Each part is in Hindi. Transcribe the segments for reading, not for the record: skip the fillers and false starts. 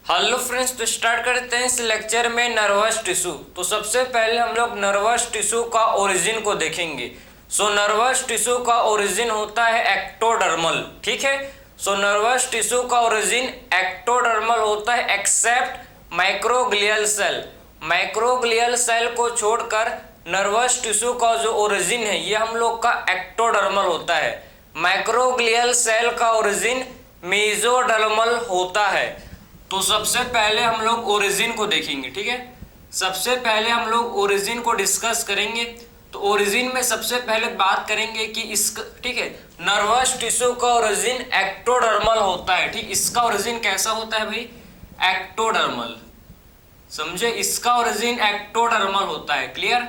हेलो फ्रेंड्स, तो स्टार्ट करते हैं इस लेक्चर में नर्वस टिश्यू। तो सबसे पहले हम लोग नर्वस टिश्यू का ओरिजिन को देखेंगे। नर्वस टिश्यू का ओरिजिन होता है एक्टोडर्मल। ठीक है। नर्वस टिश्यू का ओरिजिन एक्टोडर्मल होता है except microglial cell. Microglial cell को छोड़कर नर्वस टिश्यू का जो ओरिजिन है ये हम लोग का एक्टोडर्मल होता है। माइक्रोग्लियल सेल का ओरिजिन मेसोडर्मल होता है। तो सबसे पहले हम लोग ओरिजिन को देखेंगे। ठीक है। सबसे पहले हम लोग ओरिजिन को डिस्कस करेंगे। तो ओरिजिन में सबसे पहले बात करेंगे कि इसका, ठीक है, नर्वस टिश्यू का ओरिजिन एक्टोडर्मल होता है। ठीक, इसका ओरिजिन कैसा होता है भाई? एक्टोडर्मल। समझे, इसका ओरिजिन एक्टोडर्मल होता है। क्लियर?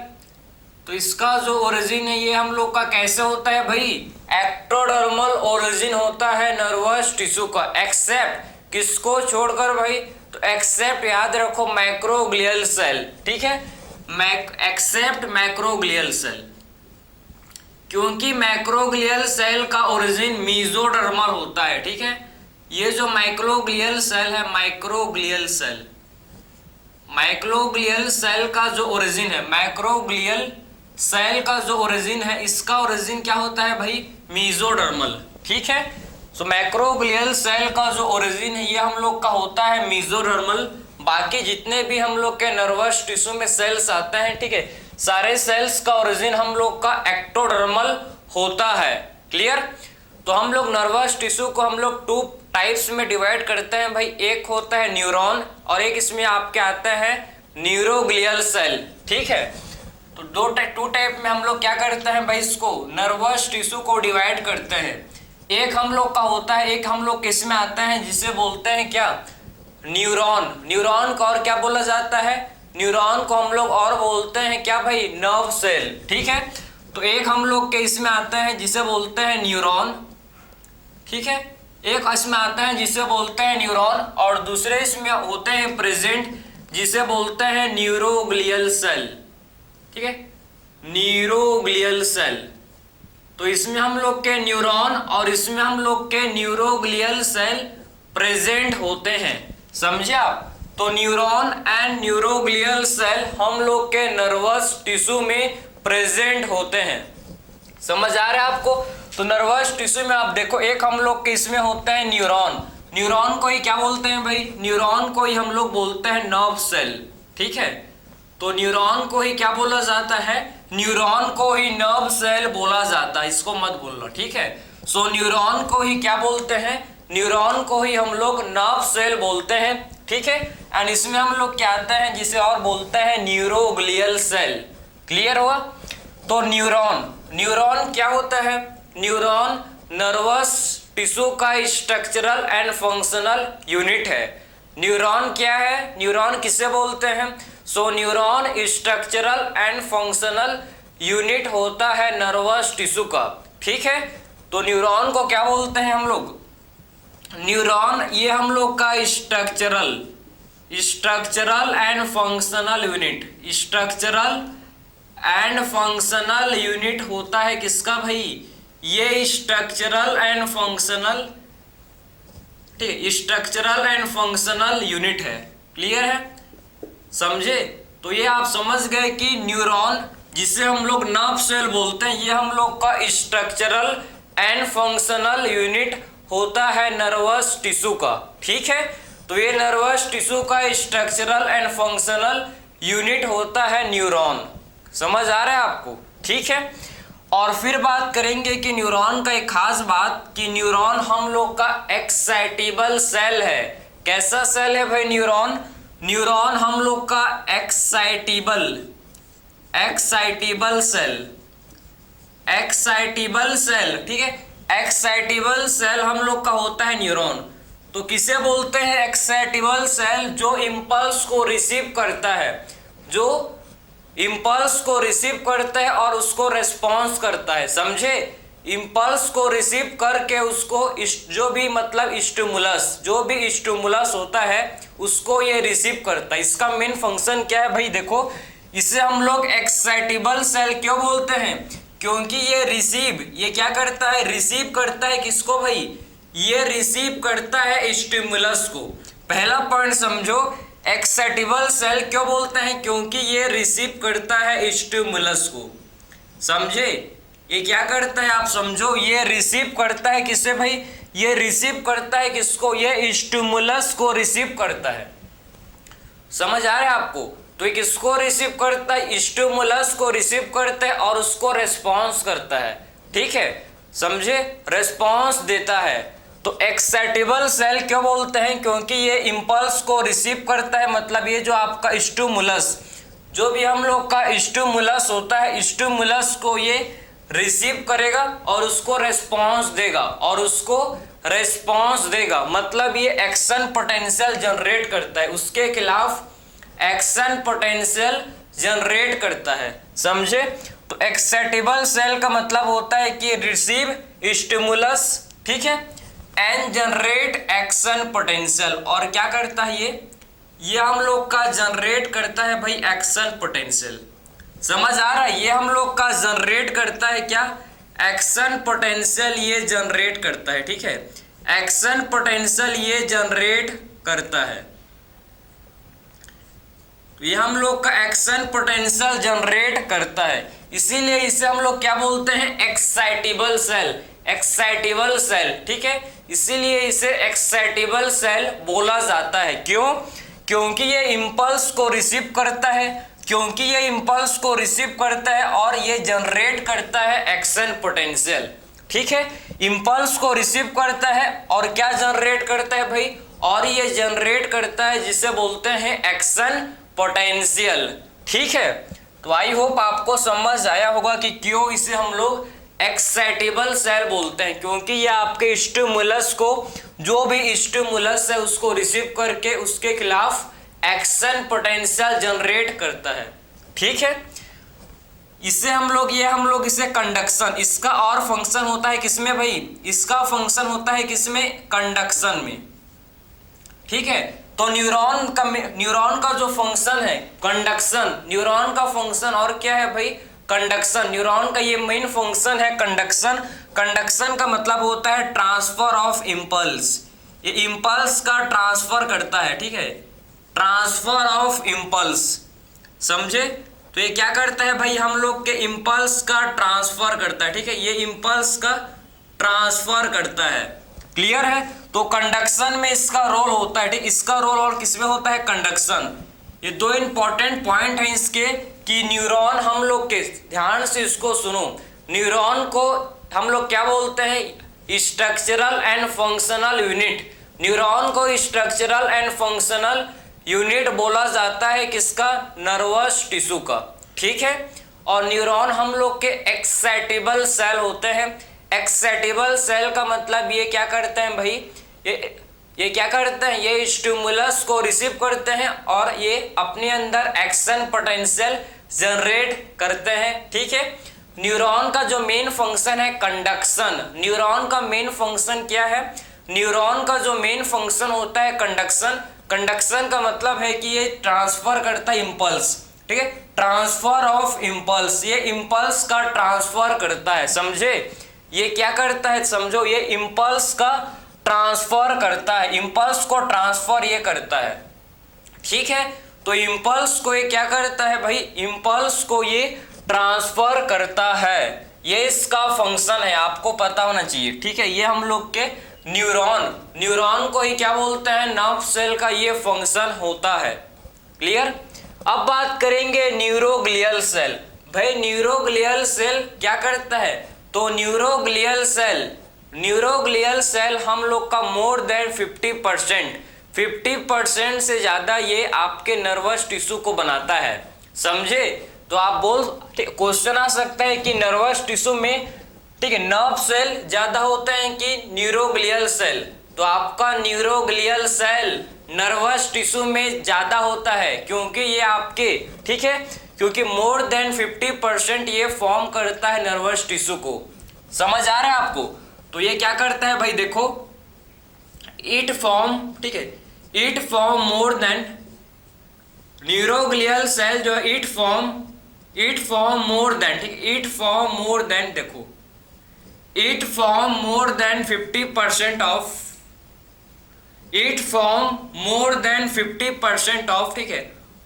तो इसका जो ओरिजिन है ये हम लोग का कैसे होता है भाई? एक्टोडर्मल ओरिजिन होता है नर्वस टिश्यू का, एक्सेप्ट किसको छोड़कर भाई? तो एक्सेप्ट याद रखो माइक्रोग्लियल सेल। ठीक है, एक्सेप्ट माइक्रोग्लियल सेल, क्योंकि माइक्रोग्लियल सेल का ओरिजिन मेसोडर्मल होता है। ठीक है, ये जो माइक्रोग्लियल सेल है, माइक्रोग्लियल सेल का जो ओरिजिन है, माइक्रोग्लियल सेल का जो ओरिजिन है, इसका ओरिजिन क्या होता है भाई? मेसोडर्मल। ठीक है। माइक्रोग्लियल सेल का जो ओरिजिन है ये हम लोग का होता है मेसोडर्मल। बाकी जितने भी हम लोग के नर्वस टिश्यू में सेल्स आते हैं, ठीक है, सारे सेल्स का ओरिजिन हम लोग का एक्टोडर्मल होता है। क्लियर? तो हम लोग नर्वस टिश्यू को हम लोग टू टाइप्स में डिवाइड करते हैं भाई। एक होता है न्यूरॉन और एक इसमें आपके आता है न्यूरोग्लियल सेल। ठीक है। तो टू टाइप में हम लोग क्या करते हैं भाई? इसको नर्वस टिश्यू को डिवाइड करते हैं। एक हम लोग का होता है, एक हम लोग किस में आता है जिसे बोलते हैं क्या? न्यूरॉन। न्यूरॉन को और क्या बोला जाता है? न्यूरॉन को हम लोग और बोलते हैं क्या भाई? Nerve cell. ठीक है। तो एक हम लोग के इसमें आता है जिसे बोलते हैं न्यूरॉन। ठीक है, एक इसमें आता है जिसे बोलते हैं न्यूरॉन और दूसरे इसमें होते हैं प्रेजेंट जिसे बोलते हैं न्यूरोग्लियल सेल। ठीक है, न्यूरोग्लियल सेल। तो इसमें हम लोग के न्यूरॉन और इसमें हम लोग के न्यूरोग्लियल सेल प्रेजेंट होते हैं। समझे आप? तो न्यूरॉन एंड न्यूरोग्लियल सेल हम लोग के नर्वस टिश्यू में प्रेजेंट होते हैं। समझ आ रहा है आपको? तो नर्वस टिश्यू में आप देखो, एक हम लोग के इसमें होता है न्यूरॉन। न्यूरॉन को ही क्या बोलते हैं भाई? न्यूरॉन को ही हम लोग बोलते हैं नर्व सेल। ठीक है। तो न्यूरॉन को ही क्या बोला जाता है? न्यूरॉन को ही नर्व सेल बोला जाता है। इसको मत बोलना। ठीक है। न्यूरॉन को ही क्या बोलते हैं? न्यूरॉन को ही हम लोग नर्व सेल बोलते हैं। ठीक है। एंड इसमें हम लोग क्या आता है जिसे और बोलते हैं न्यूरोग्लियल सेल। क्लियर हुआ? तो न्यूरॉन क्या होता है? न्यूरॉन नर्वस टिश्यू का स्ट्रक्चरल एंड फंक्शनल यूनिट है। न्यूरॉन क्या है? न्यूरॉन किसे बोलते हैं? Neuron structural and functional unit होता है नर्वस टिश्यू का। ठीक है। तो न्यूरॉन को क्या बोलते हैं हम लोग? न्यूरॉन ये हम लोग का structural and functional unit, structural and functional unit होता है किसका भाई? ये स्ट्रक्चरल एंड फंक्शनल, ठीक है, स्ट्रक्चरल एंड फंक्शनल यूनिट है। क्लियर है? समझे? तो ये आप समझ गए कि न्यूरॉन जिसे हम लोग नर्व सेल बोलते हैं ये हम लोग का स्ट्रक्चरल एंड फंक्शनल यूनिट होता है नर्वस टिश्यू का। ठीक है। तो ये नर्वस टिश्यू का स्ट्रक्चरल एंड फंक्शनल यूनिट होता है न्यूरॉन। समझ आ रहा है आपको? ठीक है। और फिर बात करेंगे कि न्यूरॉन का एक खास बात कि न्यूरॉन हम लोग का एक्साइटेबल सेल है। कैसा सेल है भाई न्यूरॉन? न्यूरॉन हम लोग का एक्साइटेबल सेल। ठीक है, एक्साइटेबल सेल हम लोग का होता है न्यूरॉन। तो किसे बोलते हैं एक्साइटेबल सेल? जो इंपल्स को रिसीव करता है, जो इंपल्स को रिसीव करता है और उसको रेस्पॉन्स करता है। समझे? इंपल्स को रिसीव करके उसको जो भी मतलब स्टिमुलस होता है उसको ये रिसीव करता है। इसका मेन फंक्शन क्या है भाई? देखो, इसे हम लोग एक्साइटेबल सेल क्यों बोलते हैं? क्योंकि ये क्या करता है? रिसीव करता है किसको भाई? ये रिसीव करता है स्टिमुलस को। पहला पॉइंट समझो, एक्साइटेबल सेल क्यों बोलते हैं, क्योंकि ये रिसीव करता है स्टिमुलस को। समझे, ये क्या करता है आप समझो, ये रिसीव करता है किससे भाई, ये रिसीव करता है किसको, ये स्टिमुलस को रिसीव करता है। समझ आ रहा है आपको, तो ये किसको रिसीव करता है, स्टिमुलस को रिसीव करता है और उसको रेस्पॉन्स करता है। ठीक है, समझे, रेस्पॉन्स देता है। तो एक्साइटेबल सेल क्यों बोलते हैं, क्योंकि ये इंपल्स को रिसीव करता है, मतलब ये जो आपका स्टिमुलस, जो भी हम लोग का स्टिमुलस होता है, स्टिमुलस को ये रिसीव करेगा और उसको रेस्पॉन्स देगा, और उसको रेस्पॉन्स देगा मतलब ये एक्शन पोटेंशियल जनरेट करता है, उसके खिलाफ एक्शन पोटेंशियल जनरेट करता है। समझे, तो एक्साइटेबल सेल का मतलब होता है कि रिसीव स्टिमुलस, ठीक है, एंड जनरेट एक्शन पोटेंशियल, और क्या करता है ये हम लोग का जनरेट करता है भाई एक्शन पोटेंशियल। समझ आ रहा है, ये हम लोग का जनरेट करता है क्या, एक्शन पोटेंशियल ये जनरेट करता है। ठीक है, एक्शन पोटेंशियल ये जनरेट करता है, ये हम लोग का एक्शन पोटेंशियल जनरेट करता है, इसीलिए इसे हम लोग क्या बोलते हैं, एक्साइटेबल सेल, एक्साइटेबल सेल। ठीक है, इसीलिए इसे एक्साइटेबल सेल बोला जाता है। क्यों, क्योंकि ये इंपल्स को रिसीव करता है, क्योंकि ये इंपल्स को रिसीव करता है और ये जनरेट करता है एक्शन पोटेंशियल। ठीक है, इंपल्स को रिसीव करता है और क्या जनरेट करता है भाई, और ये जनरेट करता है जिसे बोलते हैं एक्शन पोटेंशियल। ठीक है, तो आई होप आपको समझ आया होगा कि क्यों इसे हम लोग एक्साइटेबल सेल बोलते हैं, क्योंकि ये आपके स्टिमुलस को, जो भी स्टिमुलस है उसको रिसीव करके उसके खिलाफ एक्शन पोटेंशियल जनरेट करता है। ठीक है, इसे हम लोग इसे कंडक्शन, इसका और फंक्शन होता है किसमें भाई, इसका फंक्शन होता है किसमें, कंडक्शन में। ठीक है, तो न्यूरॉन का जो फंक्शन है कंडक्शन, न्यूरॉन का फंक्शन और क्या है भाई, कंडक्शन। न्यूरॉन का ये मेन फंक्शन है कंडक्शन। कंडक्शन का मतलब होता है ट्रांसफर ऑफ इंपल्स, ये इंपल्स का ट्रांसफर करता है। ठीक है, ट्रांसफर ऑफ इंपल्स, समझे, तो ये क्या करता है भाई, हम लोग के इंपल्स का ट्रांसफर करता है। ठीक है, ये इंपल्स का ट्रांसफर करता है। क्लियर है, तो कंडक्शन में इसका रोल होता है। ठीक, इसका रोल और किसमें होता है, कंडक्शन। ये दो इंपॉर्टेंट पॉइंट हैं इसके, कि न्यूरॉन हम लोग के, ध्यान से इसको सुनो, न्यूरॉन को हम लोग क्या बोलते हैं, structural and functional unit. Neuron को स्ट्रक्चरल एंड फंक्शनल यूनिट बोला जाता है किसका, नर्वस टिश्यू का। ठीक है, और न्यूरॉन हम लोग के एक्साइटेबल सेल होते हैं। एक्साइटेबल सेल का मतलब ये क्या करते हैं भाई, ये क्या करते हैं, ये स्टिमुलस को रिसीव करते हैं और ये अपने अंदर एक्शन पोटेंशियल जनरेट करते हैं। ठीक है, न्यूरॉन का जो मेन फंक्शन है कंडक्शन, न्यूरॉन का मेन फंक्शन क्या है, न्यूरॉन का जो मेन फंक्शन होता है कंडक्शन। कंडक्शन का मतलब है कि ये ट्रांसफर करता है इंपल्स। ठीक है, ट्रांसफर ऑफ इंपल्स, ये इंपल्स का ट्रांसफर करता है। समझे, ये क्या करता है, समझो, ये इंपल्स का ट्रांसफर करता है, इंपल्स को ट्रांसफर ये करता है। ठीक है, तो इंपल्स को ये क्या करता है भाई, इंपल्स को ये ट्रांसफर करता है, ये इसका फंक्शन है, आपको पता होना चाहिए। ठीक है, ये हम लोग के न्यूरॉन को ही क्या बोलते हैं, नर्व सेल का ये फंक्शन होता है। क्लियर, अब बात करेंगे न्यूरोग्लियल सेल। भाई न्यूरोग्लियल सेल क्या करता है, तो न्यूरोग्लियल सेल हम लोग का मोर देन 50% से ज्यादा ये आपके नर्वस टिश्यू को बनाता है। समझे, तो आप क्वेश्चन आ सकता है कि नर्वस टिश्यू में, ठीक है, नर्व सेल ज्यादा होते हैं कि न्यूरोग्लियल सेल, तो आपका न्यूरोग्लियल सेल नर्वस टिश्यू में ज्यादा होता है, क्योंकि ये आपके, ठीक है, क्योंकि मोर देन 50% ये फॉर्म करता है नर्वस टिश्यू को। समझ आ रहा है आपको, तो ये क्या करता है भाई, देखो, इट फॉर्म, ठीक है, it form more than, neuroglial cell जो है इट फॉर्म मोर देन, ठीक, इट फॉर्म मोर देन, देखो, it form more than 50% of it form more than 50% of, ठीक है,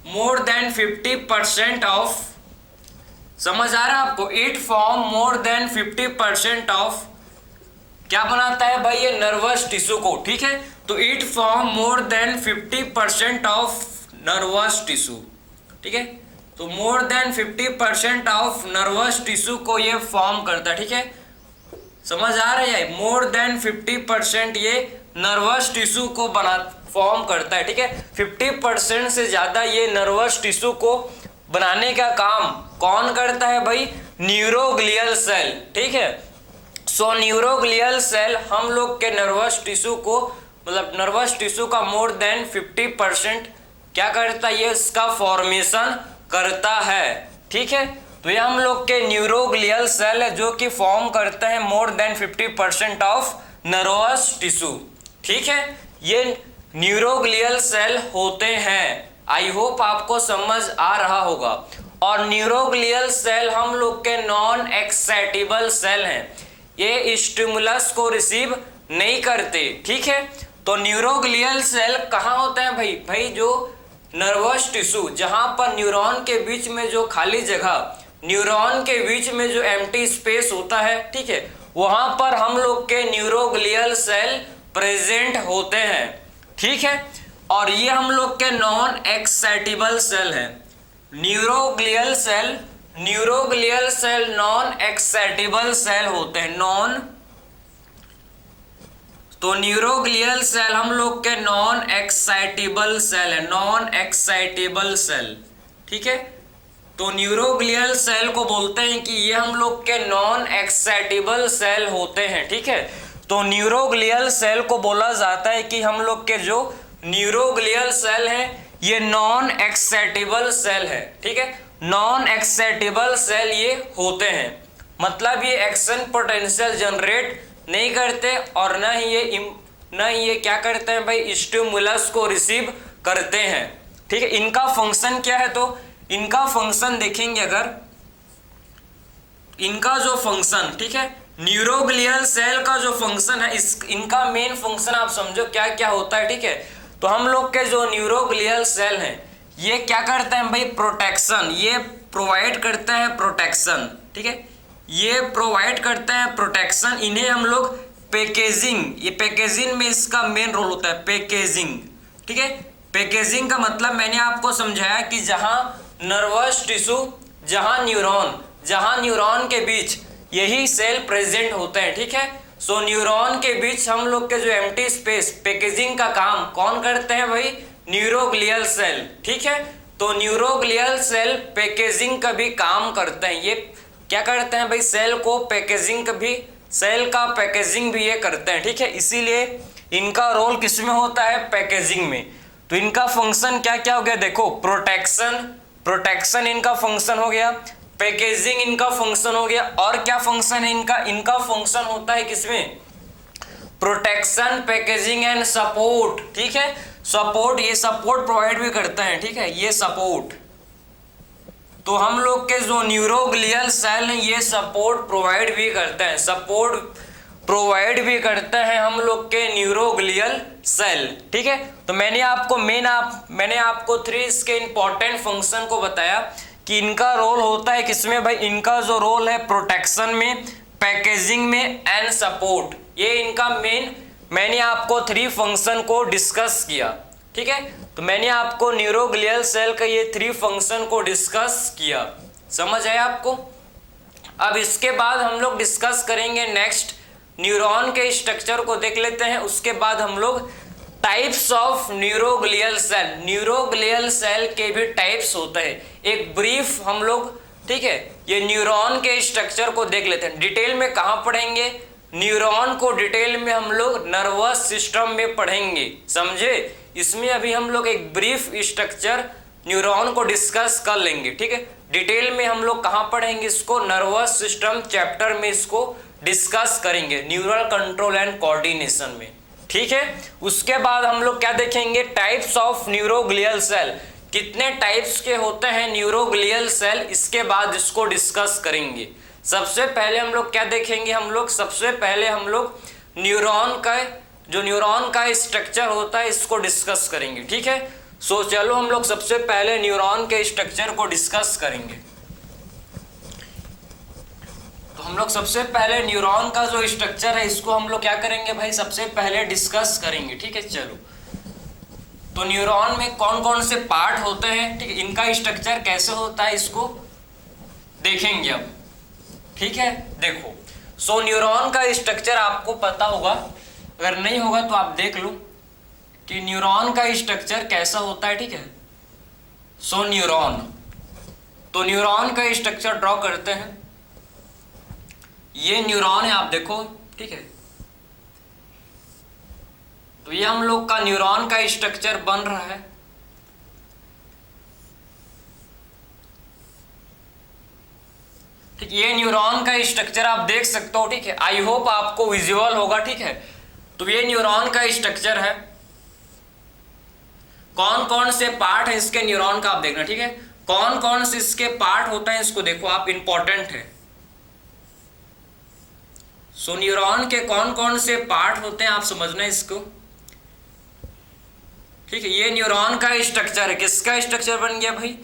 मोर देन 50% ऑफ, समझ आ रहा है आपको, it form more than 50% of, क्या बनाता है भाई ये नर्वस टिश्यू को, ठीक है, तो it form more than 50% of nervous tissue, ठीक है, तो मोर देन 50% ऑफ नर्वस टिश्यू को ये फॉर्म करता है, ठीक है, समझ आ रहा है, मोर देन 50% ये नर्वस टिश्यू को फॉर्म करता है, ठीक है, 50% से ज्यादा ये नर्वस टिश्यू को बनाने का काम कौन करता है भाई, न्यूरोग्लियल सेल, ठीक है, सो न्यूरोग्लियल सेल हम लोग के नर्वस टिश्यू को, मतलब नर्वस टिश्यू का मोर देन 50% क्या करता है, ये इसका फॉर्मेशन करता है, ठीक है, तो ये हम लोग के न्यूरोग्लियल सेल है जो कि फॉर्म करते हैं मोर देन 50% ऑफ नर्वस टिश्यू, ठीक है, ये न्यूरोग्लियल सेल होते हैं। आई होप आपको समझ आ रहा होगा। और न्यूरोग्लियल सेल हम लोग के नॉन एक्साइटेबल सेल हैं, ये स्टिमुलस को रिसीव नहीं करते, ठीक है, तो न्यूरोग्लियल सेल कहाँ होते हैं भाई, भाई जो नर्वस टिश्यू जहां पर न्यूरॉन के बीच में जो खाली जगह, न्यूरॉन के बीच में जो एम्प्टी स्पेस होता है, ठीक है, वहां पर हम लोग के न्यूरोग्लियल सेल प्रेजेंट होते हैं, ठीक है, और ये हम लोग के नॉन एक्साइटेबल सेल हैं। Neuroglial cell, neuroglial cell non excitable cell होते हैं, नॉन, तो न्यूरोग्लियल सेल हम लोग के नॉन एक्साइटेबल सेल है, नॉन एक्साइटेबल सेल, ठीक है, तो न्यूरोग्लियल सेल को बोलते हैं कि ये हम लोग के नॉन एक्साइटेबल सेल होते हैं, ठीक है, तो न्यूरोग्लियल सेल को बोला जाता है कि हम लोग के जो न्यूरोग्लियल सेल है ये नॉन एक्साइटेबल सेल है, ठीक है, नॉन एक्साइटेबल सेल ये होते हैं, मतलब ये एक्शन पोटेंशियल जनरेट नहीं करते और न ही ये क्या करते हैं भाई, स्टिमुलस को रिसीव करते हैं, ठीक है, इनका फंक्शन क्या है, तो इनका फंक्शन देखेंगे अगर, इनका जो फंक्शन, ठीक है, न्यूरोग्लियल सेल का जो फंक्शन है, इनका मेन फंक्शन आप समझो क्या क्या होता है, ठीक है, तो हम लोग के जो न्यूरोग्लियल सेल हैं ये क्या करते हैं भाई, प्रोटेक्शन, ये प्रोवाइड करते हैं प्रोटेक्शन, ठीक है, ये प्रोवाइड करते हैं प्रोटेक्शन, इन्हें हम लोग पैकेजिंग, ये पैकेजिंग में इसका मेन रोल होता है, पैकेजिंग, ठीक है, पैकेजिंग का मतलब मैंने आपको समझाया कि जहां नर्वस टिश्यू, जहां न्यूरॉन के बीच यही सेल प्रेजेंट होते हैं, ठीक है, सो न्यूरॉन के बीच हम लोग के जो एम्प्टी स्पेस, पैकेजिंग का काम कौन करते हैं भाई, न्यूरोग्लियल सेल, ठीक है, तो न्यूरोग्लियल सेल पैकेजिंग का भी काम करते हैं, ये क्या करते हैं भाई, सेल को पैकेजिंग का भी, सेल का पैकेजिंग भी ये करते हैं, ठीक है, इसीलिए इनका रोल किसमें होता है, पैकेजिंग में, तो इनका फंक्शन क्या क्या हो गया देखो, प्रोटेक्शन इनका फंक्शन हो गया, पैकेजिंग इनका फंक्शन हो गया, और क्या फंक्शन है इनका फंक्शन होता है किसमें, प्रोटेक्शन, पैकेजिंग एंड सपोर्ट, ठीक है, सपोर्ट, ये सपोर्ट प्रोवाइड भी करते हैं, ठीक है, ये सपोर्ट, तो हम लोग के जो न्यूरोग्लियल सेल हैं ये सपोर्ट प्रोवाइड भी करते हैं, सपोर्ट प्रोवाइड भी करते हैं हम लोग के न्यूरोग्लियल सेल, ठीक है, तो मैंने आपको 3 इसके इंपॉर्टेंट फंक्शन को बताया कि इनका रोल होता है किसमें भाई, इनका जो रोल है प्रोटेक्शन में, पैकेजिंग में एंड सपोर्ट, ये इनका मेन, मैंने आपको 3 फंक्शन को डिस्कस किया, ठीक है, तो मैंने आपको न्यूरोग्लियल सेल का ये 3 फंक्शन को डिस्कस किया, समझ आया आपको। अब इसके बाद हम लोग डिस्कस करेंगे नेक्स्ट, न्यूरॉन के स्ट्रक्चर को देख लेते हैं, उसके बाद हम लोग types of neuroglial cell, neuroglial cell के भी टाइप्स होते हैं, एक ब्रीफ हम लोग, ठीक है, ये न्यूरॉन के स्ट्रक्चर को देख लेते हैं, डिटेल में कहाँ पढ़ेंगे, न्यूरॉन को डिटेल में हम लोग नर्वस सिस्टम में पढ़ेंगे, समझे, इसमें अभी हम लोग एक ब्रीफ स्ट्रक्चर न्यूरॉन को डिस्कस कर लेंगे, ठीक है, डिटेल में हम लोग कहाँ पढ़ेंगे इसको, नर्वस सिस्टम चैप्टर में इसको डिस्कस करेंगे, न्यूरल कंट्रोल एंड कोऑर्डिनेशन में, ठीक है, उसके बाद हम लोग क्या देखेंगे, टाइप्स ऑफ न्यूरोग्लियल सेल, कितने टाइप्स के होते हैं न्यूरोग्लियल सेल, इसके बाद इसको डिस्कस करेंगे। सबसे पहले हम लोग क्या देखेंगे, सबसे पहले हम लोग जो न्यूरॉन का स्ट्रक्चर होता है इसको डिस्कस करेंगे। ठीक है, सो चलो हम लोग सबसे पहले न्यूरॉन के स्ट्रक्चर को डिस्कस करेंगे। तो हम लोग सबसे पहले न्यूरॉन का जो स्ट्रक्चर है इसको हम लोग क्या करेंगे भाई, सबसे पहले डिस्कस करेंगे। ठीक है, चलो तो न्यूरॉन में कौन कौन से पार्ट होते हैं, ठीक है, इनका स्ट्रक्चर कैसे होता है इसको देखेंगे अब। ठीक है, देखो सो न्यूरॉन का स्ट्रक्चर आपको पता होगा, अगर नहीं होगा तो आप देख लो कि न्यूरॉन का स्ट्रक्चर कैसा होता है। ठीक है, सो न्यूरॉन, तो न्यूरॉन का स्ट्रक्चर ड्रॉ करते हैं। ये न्यूरॉन है, आप देखो। ठीक है, तो ये हम लोग का न्यूरॉन का स्ट्रक्चर बन रहा है। ठीक, ये न्यूरॉन का स्ट्रक्चर आप देख सकते हो। ठीक है, आई होप आपको विजुअल होगा। ठीक है, तो ये न्यूरॉन का स्ट्रक्चर है। कौन कौन से पार्ट है इसके न्यूरॉन का आप देखना। ठीक है, कौन कौन से इसके पार्ट होता है इसको देखो आप, इंपॉर्टेंट है। सो न्यूरॉन के कौन कौन से पार्ट होते हैं आप समझना इसको। ठीक है, ये न्यूरॉन का स्ट्रक्चर है। किसका स्ट्रक्चर बन गया भाई,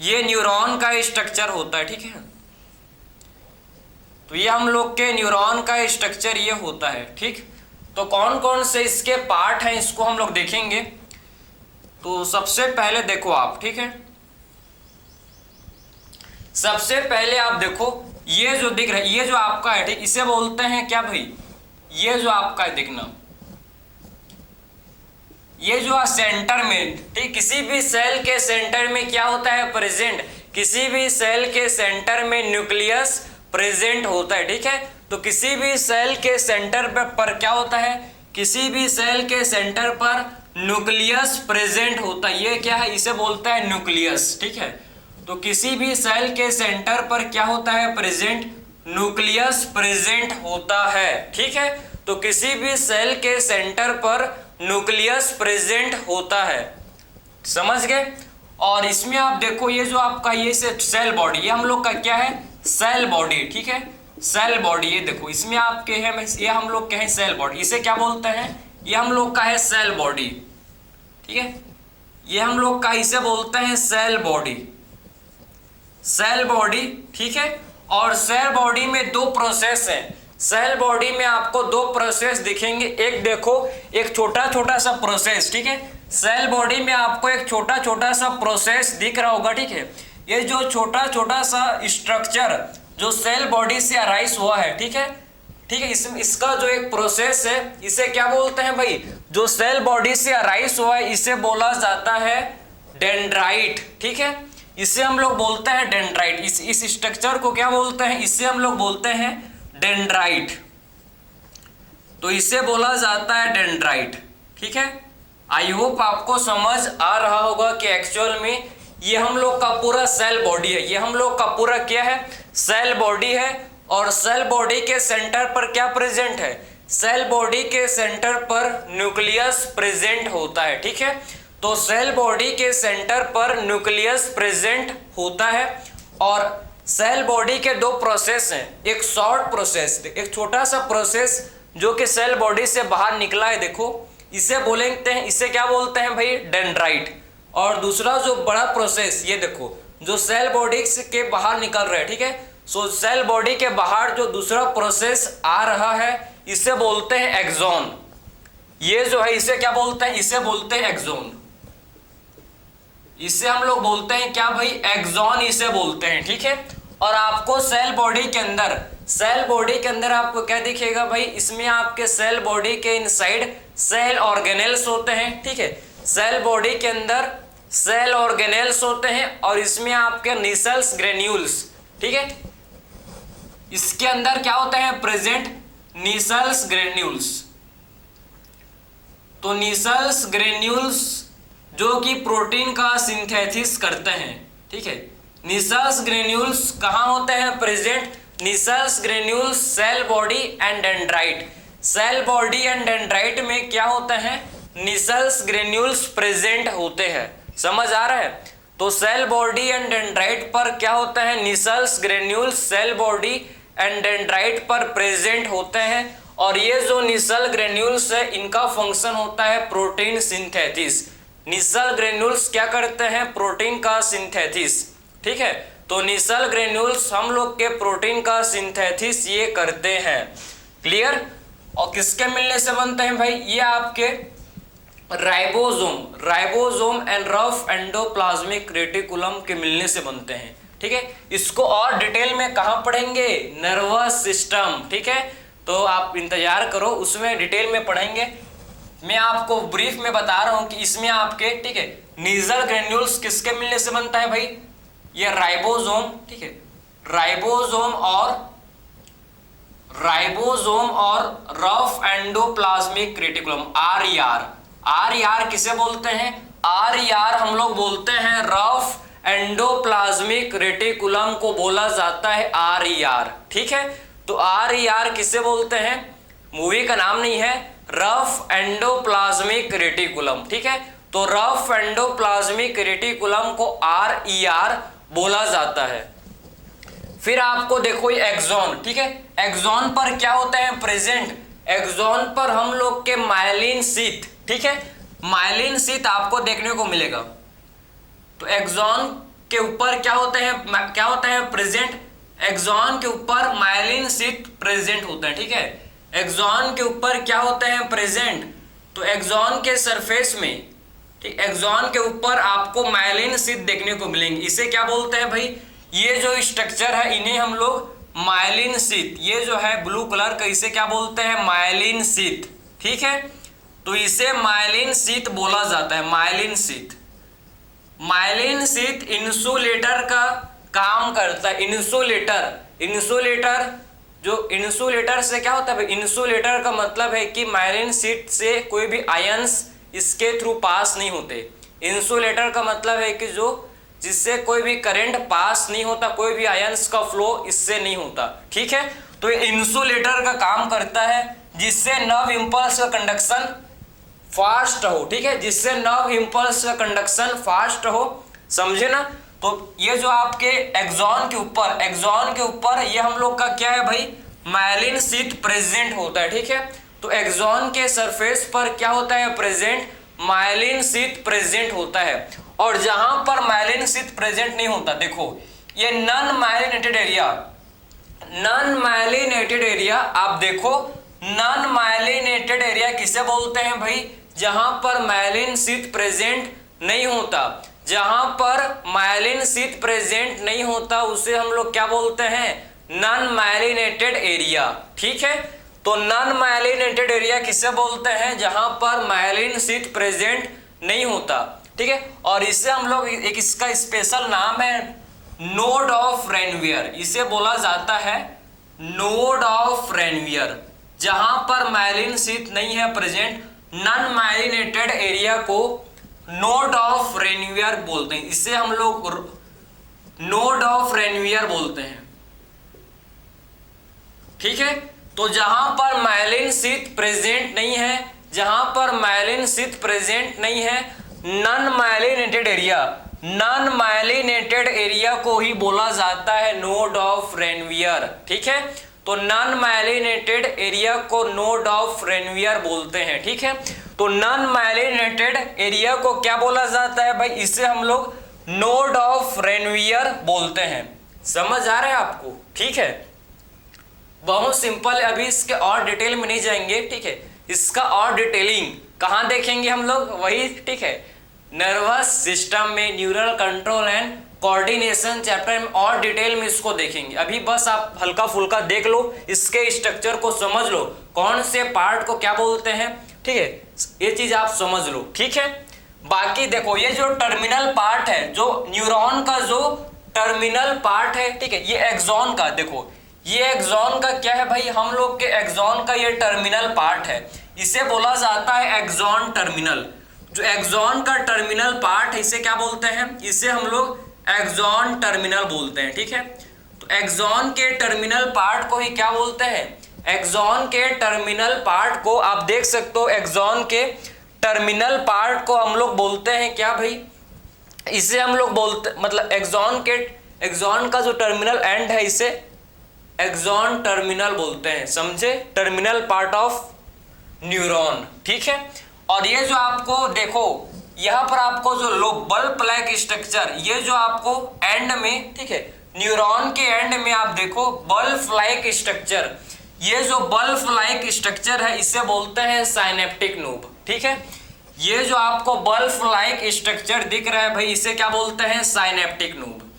ये न्यूरॉन का स्ट्रक्चर होता है। ठीक है, तो ये हम लोग के न्यूरॉन का स्ट्रक्चर ये होता है। ठीक, तो कौन कौन से इसके पार्ट हैं इसको हम लोग देखेंगे। तो सबसे पहले देखो आप, ठीक है, सबसे पहले आप देखो ये जो दिख रहा है, ये जो आपका है, ठीक, इसे बोलते हैं क्या भाई, ये जो आपका है दिखना, ये जो सेंटर में, ठीक, किसी भी सेल के सेंटर में क्या होता है प्रेजेंट, किसी भी सेल के सेंटर में न्यूक्लियस प्रेजेंट होता है। ठीक है, तो किसी भी सेल के सेंटर पर क्या होता है, किसी भी सेल के सेंटर पर न्यूक्लियस प्रेजेंट होता है। ये क्या है, इसे बोलते हैं न्यूक्लियस। ठीक है, तो किसी भी सेल के सेंटर पर क्या होता है प्रेजेंट, न्यूक्लियस प्रेजेंट होता है। ठीक है, तो किसी भी सेल के सेंटर पर न्यूक्लियस प्रेजेंट होता है, समझ गए। और इसमें आप देखो ये जो आपका ये सेल बॉडी, ये हम लोग का क्या है, सेल बॉडी। ठीक है, सेल बॉडी, ये देखो इसमें आपके है, ये हम लोग के हैं सेल बॉडी, इसे क्या बोलते हैं, ये हम लोग का है सेल बॉडी। ठीक है, ये हम लोग का इसे बोलते हैं सेल बॉडी, सेल बॉडी। ठीक है, और सेल बॉडी में दो प्रोसेस है, सेल बॉडी में आपको दो प्रोसेस दिखेंगे। एक देखो, एक छोटा छोटा सा प्रोसेस, ठीक है, सेल बॉडी में आपको एक छोटा छोटा सा प्रोसेस दिख रहा होगा। ठीक है, ये जो छोटा छोटा सा स्ट्रक्चर जो सेल बॉडी से अराइज हुआ है, ठीक है, ठीक है, इसका जो एक प्रोसेस है इसे क्या बोलते हैं भाई, जो सेल बॉडी से अराइज हुआ है इसे बोला जाता है डेंड्राइट। ठीक है, इसे हम लोग बोलते हैं डेंड्राइट। इस स्ट्रक्चर को क्या बोलते हैं, इसे हम लोग बोलते हैं डेंड्राइट। तो इसे बोला जाता है डेंड्राइट। ठीक है, आई होप आपको समझ आ रहा होगा कि एक्चुअल में ये हम लोग का पूरा सेल बॉडी है, ये हम लोग का पूरा क्या है, सेल बॉडी है। और सेल बॉडी के सेंटर पर क्या प्रेजेंट है, सेल बॉडी के सेंटर पर न्यूक्लियस प्रेजेंट होता है। ठीक है, तो सेल बॉडी के सेंटर पर न्यूक्लियस प्रेजेंट होता है। और सेल बॉडी के दो प्रोसेस हैं, एक शॉर्ट प्रोसेस, एक छोटा सा प्रोसेस जो कि सेल बॉडी से बाहर निकला है, देखो इसे बोलते हैं, इसे क्या बोलते हैं भाई, डेंड्राइट। और दूसरा जो बड़ा प्रोसेस, ये देखो जो सेल बॉडी के बाहर निकल रहा है। ठीक है, सो सेल बॉडी के बाहर जो दूसरा प्रोसेस आ रहा है इसे बोलते हैं एक्सॉन। ये जो है इसे क्या बोलते हैं, इसे बोलते हैं एक्सॉन, इसे हम लोग बोलते हैं क्या भाई, एक्सॉन इसे बोलते हैं। ठीक है, और आपको सेल बॉडी के अंदर, सेल बॉडी के अंदर आपको क्या दिखेगा भाई, इसमें आपके सेल बॉडी के इनसाइड सेल ऑर्गेनेल्स होते हैं। ठीक है, सेल बॉडी के अंदर सेल ऑर्गेनेल्स होते हैं और इसमें आपके नीसल्स ग्रेन्यूल्स। ठीक है, इसके अंदर क्या होते हैं प्रेजेंट, नीसल्स ग्रेन्यूल्स। तो नीसल्स ग्रेन्यूल्स जो कि प्रोटीन का सिंथेसिस करते हैं। ठीक है, नीसल्स ग्रेन्यूल्स कहाँ होते हैं present, Nissl's granules cell body and dendrite. Cell body and dendrite में क्या होता है, नीसल्स ग्रेन्यूल्स प्रेजेंट होते हैं। समझ आ रहा है, तो सेल बॉडी एंड डेंड्राइट पर क्या होता है, Nissl's granules cell body and dendrite पर प्रेजेंट होते हैं। और ये जो निसल ग्रेन्यूल्स है इनका फंक्शन होता है प्रोटीन सिंथेसिस। निसल ग्रेन्यूल्स क्या करते हैं? प्रोटीन का सिंथेसिस। ठीक है, तो निसल ग्रेन्यूल्स हम लोग के प्रोटीन का सिंथेसिस ये करते हैं। क्लियर? और किसके मिलने से बनते हैं भाई? ये आपके ribosome and rough endoplasmic reticulum के मिलने से बनते हैं। ठीक है, इसको और डिटेल में कहां पढ़ेंगे? Nervous system. ठीक है, तो आप इंतजार करो, उसमें डिटेल में पढ़ेंगे। मैं आपको ब्रीफ में बता रहा हूं कि इसमें आपके, ठीक है, निसल ग्रेन्यूल्स किसके मिलने से बनता है भाई? ये राइबोसोम, ठीक है, राइबोसोम और रफ एंडोप्लाज्मिक रेटिकुलम, आर किसे बोलते हैं? आर हम लोग बोलते हैं रफ एंडोप्लाज्मिक रेटिकुलम को बोला जाता है आर। ठीक है, तो आर किसे बोलते हैं? मूवी का नाम नहीं है, रफ एंडोप्लाज्मिक रेटिकुलम। ठीक है, तो रफ एंडोप्लाज्मिक रेटिकुलम को आर बोला जाता है। फिर आपको देखो ये एक्सॉन। ठीक है, एक्सॉन पर क्या होता है प्रेजेंट? एक्सॉन पर हम लोग के माइलिन शीथ, ठीक है, माइलिन शीथ आपको देखने को मिलेगा। तो एक्सॉन के ऊपर क्या होता है प्रेजेंट? एक्सॉन के ऊपर माइलिन शीथ प्रेजेंट होता है। ठीक है, एक्सॉन के ऊपर क्या होता है प्रेजेंट? तो एक्सॉन के सरफेस में, ठीक, एक्सॉन के ऊपर आपको माइलिन शीथ देखने को मिलेंगे। इसे क्या बोलते हैं भाई? ये जो स्ट्रक्चर है इन्हें हम लोग माइलिन शीथ, ये जो है ब्लू कलर का, इसे क्या बोलते हैं? Myelin sheath. ठीक है, तो इसे माइलिन शीथ बोला जाता है, myelin sheath. Myelin sheath insulator का काम करता है। इंसुलेटर जो इंसुलेटर से क्या होता है? इंसुलेटर का मतलब है कि माइलिन शीथ से कोई भी आयंस इसके थ्रू पास नहीं होते। इंसुलेटर का मतलब है कि जो जिससे कोई भी करंट पास नहीं होता, कोई भी आयंस का फ्लो इससे नहीं होता। ठीक है, तो ये इंसुलेटर का काम करता है जिससे नर्व इंपल्स का कंडक्शन फास्ट हो। ठीक है, जिससे नर्व इंपल्स का कंडक्शन फास्ट हो, समझे ना? तो ये जो आपके एक्सॉन के ऊपर ये हम लोग का क्या है भाई? माइलिन शीथ प्रेजेंट होता है। ठीक है, तो एक्सॉन के सरफेस पर क्या होता है प्रेजेंट? माइलिन शीथ प्रेजेंट होता है। और जहां पर माइलिन शीथ प्रेजेंट नहीं होता, देखो ये नॉन माइलिनेटेड एरिया, आप देखो नॉन माइलिनेटेड एरिया किसे बोलते हैं भाई? जहां पर माइलिन शीथ प्रेजेंट नहीं होता। जहां पर माइलिन शीथ प्रेजेंट नहीं होता उसे हम लोग क्या बोलते हैं? Non myelinated area. ठीक है, तो नॉन माइलिनेटेड एरिया किसे बोलते हैं? जहां पर माइलिन शीथ प्रेजेंट नहीं होता। ठीक है, और इसे हम लोग एक, इसका स्पेशल नाम है नोड ऑफ रेनवियर, इसे बोला जाता है नोड ऑफ रेनवियर। जहां पर माइलिन शीथ नहीं है प्रेजेंट, नॉन माइलिनेटेड एरिया को नोड ऑफ रेनवियर बोलते हैं। इसे हम लोग नोड ऑफ रेनवियर बोलते हैं। ठीक है, तो जहां पर माइलिन शीथ प्रेजेंट नहीं है, जहां पर माइलिन शीथ प्रेजेंट नहीं है, नॉन माइलिनेटेड एरिया को ही बोला जाता है नोड ऑफ रेनवियर। ठीक है, तो नॉन माइलिनेटेड एरिया को नोड ऑफ रेनवियर बोलते हैं। ठीक है, तो नॉन माइलिनेटेड एरिया को क्या बोला जाता है भाई? इसे हम लोग नोड ऑफ रेनवियर बोलते हैं। समझ आ रहा है आपको? ठीक है, बहुत सिंपल है, अभी इसके और डिटेल में नहीं जाएंगे। ठीक है, इसका और डिटेलिंग कहाँ देखेंगे हम लोग? वही, ठीक है, नर्वस सिस्टम में neural control and coordination chapter में और डिटेल में इसको देखेंगे। अभी बस आप हल्का फुल्का देख लो, इसके स्ट्रक्चर को समझ लो, कौन से पार्ट को क्या बोलते हैं। ठीक है, ये चीज आप समझ लो। ठीक है, बाकी देखो ये जो टर्मिनल पार्ट है, जो न्यूरॉन का जो टर्मिनल पार्ट है, ठीक है, ये एक्सॉन का, देखो ये एक्सॉन का क्या है भाई? हम लोग के एक्सॉन का ये टर्मिनल पार्ट है, इसे बोला जाता है एक्सॉन टर्मिनल। जो एक्सॉन का टर्मिनल पार्ट है इसे क्या बोलते हैं? इसे हम लोग एक्सॉन टर्मिनल बोलते हैं। ठीक है, तो एक्सॉन के टर्मिनल पार्ट को ही क्या बोलते हैं? एक्सॉन के टर्मिनल पार्ट को आप देख सकते हो, एक्सॉन के टर्मिनल पार्ट को हम लोग बोलते हैं क्या भाई? इसे हम लोग बोलते, मतलब एक्सॉन का जो टर्मिनल एंड है एक्सॉन टर्मिनल बोलते हैं, समझे, टर्मिनल पार्ट ऑफ न्यूरॉन, ठीक है। और ये जो आपको देखो यहाँ पर आपको जो बल्ब लाइक स्ट्रक्चर, ये जो आपको एंड में, ठीक है, न्यूरॉन के एंड में आप देखो बल्ब लाइक स्ट्रक्चर, ये जो बल्ब लाइक स्ट्रक्चर है इसे बोलते हैं साइनेप्टिक नोब, ठीक है। ये जो आपको बल्ब लाइक स्ट्रक्चर दिख रहा है भाई, इसे क्या बोलते हैं, साइनेप्टिक नोब,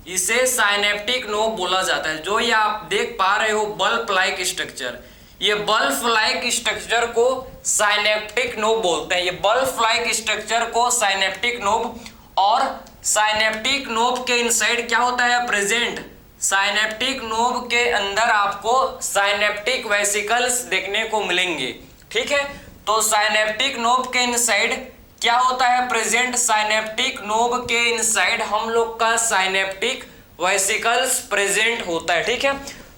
इसे साइनेप्टिक नोब बोला जाता है। जो ये आप देख पा रहे हो बल्ब लाइक स्ट्रक्चर, ये बल्ब लाइक स्ट्रक्चर को साइनेप्टिक नोब बोलते हैं, ये बल्ब लाइक स्ट्रक्चर को साइनेप्टिक नोब। और साइनेप्टिक नोब के इनसाइड क्या होता है, प्रेजेंट, साइनेप्टिक नोब के अंदर आपको साइनेप्टिक वेसिकल्स देखने को मिलेंगे, ठीक है। तो साइनेप्टिक नोब के इनसाइड क्या होता है, प्रेजेंट, साइनेप्टिक नोब के इनसाइड हम लोग का साइनेप्टिक वेसिकल्स प्रेजेंट होता है, ठीक है।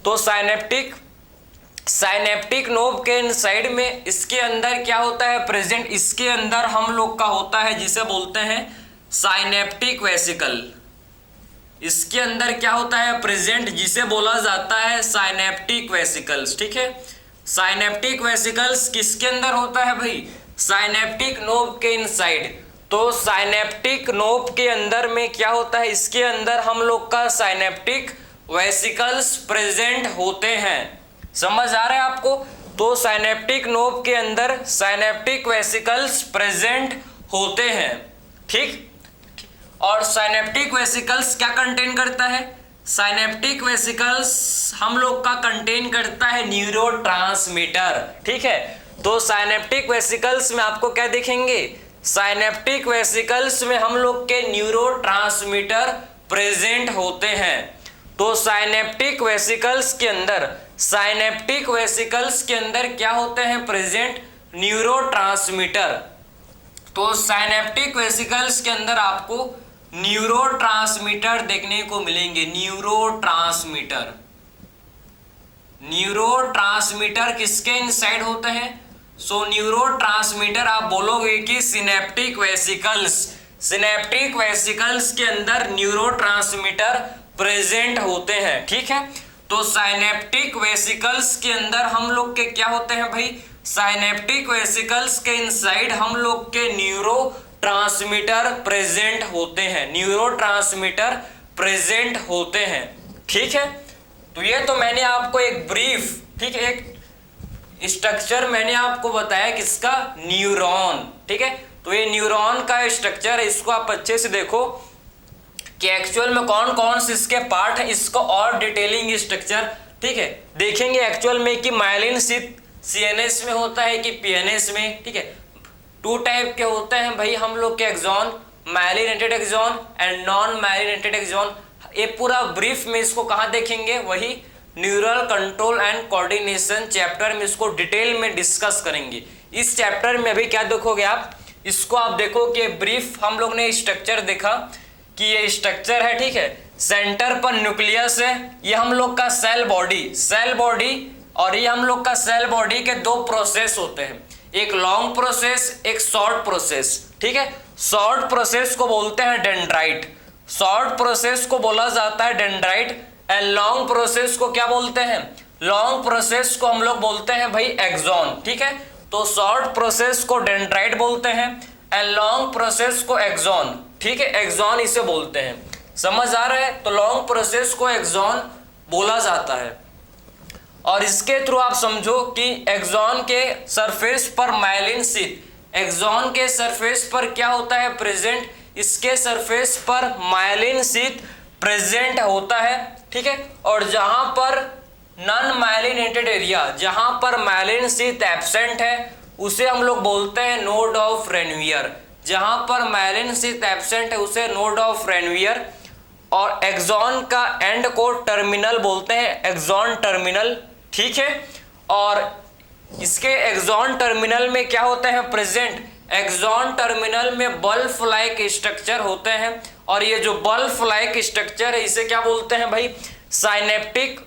तो साइनेप्टिक नोब के इनसाइड में इसके अंदर क्या होता है, प्रेजेंट, इसके अंदर हम लोग का होता है जिसे बोलते हैं साइनेप्टिक वेसिकल, इसके अंदर क्या होता है, प्रेजेंट, जिसे बोला जाता है साइनेप्टिक वेसिकल्स, ठीक है। साइनेप्टिक वेसिकल्स किसके अंदर होता है भाई, साइनेप्टिक नोब के इनसाइड। तो साइनेप्टिक नोब के अंदर में क्या होता है, इसके अंदर हम लोग का साइनेप्टिक वेसिकल्स प्रेजेंट होते हैं, समझ आ रहा है आपको। तो साइनेप्टिक नोब के अंदर साइनेप्टिक वेसिकल्स प्रेजेंट होते हैं, ठीक। और साइनेप्टिक वेसिकल्स क्या कंटेन करता है, साइनेप्टिक वेसिकल्स हम लोग का कंटेन करता है न्यूरोट्रांसमीटर, ठीक है। तो साइनेप्टिक वेसिकल्स में आपको क्या दिखेंगे, साइनेप्टिक वेसिकल्स में हम लोग के न्यूरोट्रांसमीटर प्रेजेंट होते हैं। तो साइनेप्टिक वेसिकल्स के अंदर, साइनेप्टिक वेसिकल्स के अंदर क्या होते हैं, प्रेजेंट, न्यूरोट्रांसमीटर। तो साइनेप्टिक वेसिकल्स के अंदर आपको न्यूरोट्रांसमीटर देखने को मिलेंगे, न्यूरोट्रांसमीटर। न्यूरोट्रांसमीटर किसके इनसाइड होते हैं, सो न्यूरोट्रांसमीटर आप बोलोगे कि सिनेप्टिक वेसिकल्स, सिनेप्टिक वेसिकल्स के अंदर न्यूरोट्रांसमीटर प्रेजेंट होते हैं, ठीक है। तो साइनेप्टिक वेसिकल्स के अंदर हम लोग के क्या होते हैं भाई, साइनेप्टिक वेसिकल्स के इनसाइड हम लोग के न्यूरोट्रांसमीटर प्रेजेंट होते हैं, न्यूरोट्रांसमीटर प्रेजेंट होते हैं, ठीक है। तो ये तो मैंने आपको एक ब्रीफ, ठीक है, एक स्ट्रक्चर मैंने आपको बताया किसका, न्यूरॉन, ठीक है। तो ये न्यूरॉन का स्ट्रक्चर है, इसको आप अच्छे से देखो कि एक्चुअल में कौन कौन से इसके पार्ट है, इसको और डिटेलिंग स्ट्रक्चर, ठीक है, देखेंगे एक्चुअल में कि माइलिन शीथ सीएनएस में होता है कि पीएनएस में, ठीक है। 2 टाइप के होते हैं भाई हम लोग के axon, myelinated axon and non myelinated axon. ये पूरा ब्रीफ में इसको कहाँ देखेंगे, वही neural control and coordination chapter में इसको डिटेल में डिस्कस करेंगे। इस चैप्टर में अभी क्या देखोगे आप, इसको आप देखो कि ब्रीफ हम लोग ने स्ट्रक्चर देखा कि ये स्ट्रक्चर है, ठीक है, सेंटर पर न्यूक्लियस है, ये हम लोग का सेल बॉडी, और ये हम लोग का सेल बॉडी के 2 प्रोसेस होते हैं, एक लॉन्ग प्रोसेस, एक शॉर्ट प्रोसेस, ठीक है। शॉर्ट प्रोसेस को बोलते हैं डेंड्राइट, शॉर्ट प्रोसेस को बोला जाता है डेंड्राइट, एंड लॉन्ग प्रोसेस को क्या बोलते हैं, लॉन्ग प्रोसेस को हम लोग बोलते हैं भाई एक्सॉन, ठीक है। तो शॉर्ट प्रोसेस को डेंड्राइट बोलते हैं एंड लॉन्ग प्रोसेस को एक्सॉन, ठीक है, एक्सॉन इसे बोलते हैं, समझ आ रहा है। तो लॉन्ग प्रोसेस को एक्सॉन बोला जाता है। और इसके थ्रू आप समझो कि एक्सॉन के सरफेस पर माइलिन शीथ, एक्सॉन के सरफेस पर क्या होता है, प्रेजेंट, इसके सरफेस पर माइलिन शीथ प्रेजेंट होता है, ठीक है। और जहां पर नॉन माइलिनेटेड एरिया, जहां पर माइलिन शीथ एब्सेंट है, उसे हम लोग बोलते हैं नोड ऑफ रेनवियर, जहां पर माइलिन शीथ एब्सेंट है उसे नोड ऑफ रेनवियर। और एक्सॉन का एंड को टर्मिनल बोलते हैं, एक्सॉन टर्मिनल, ठीक है। और इसके एक्सॉन टर्मिनल में क्या होते हैं, प्रेजेंट, एक्सॉन टर्मिनल में बल्ब लाइक स्ट्रक्चर होते हैं। और ये जो बल्ब लाइक स्ट्रक्चर है इसे क्या बोलते हैं भाई, साइनेप्टिक,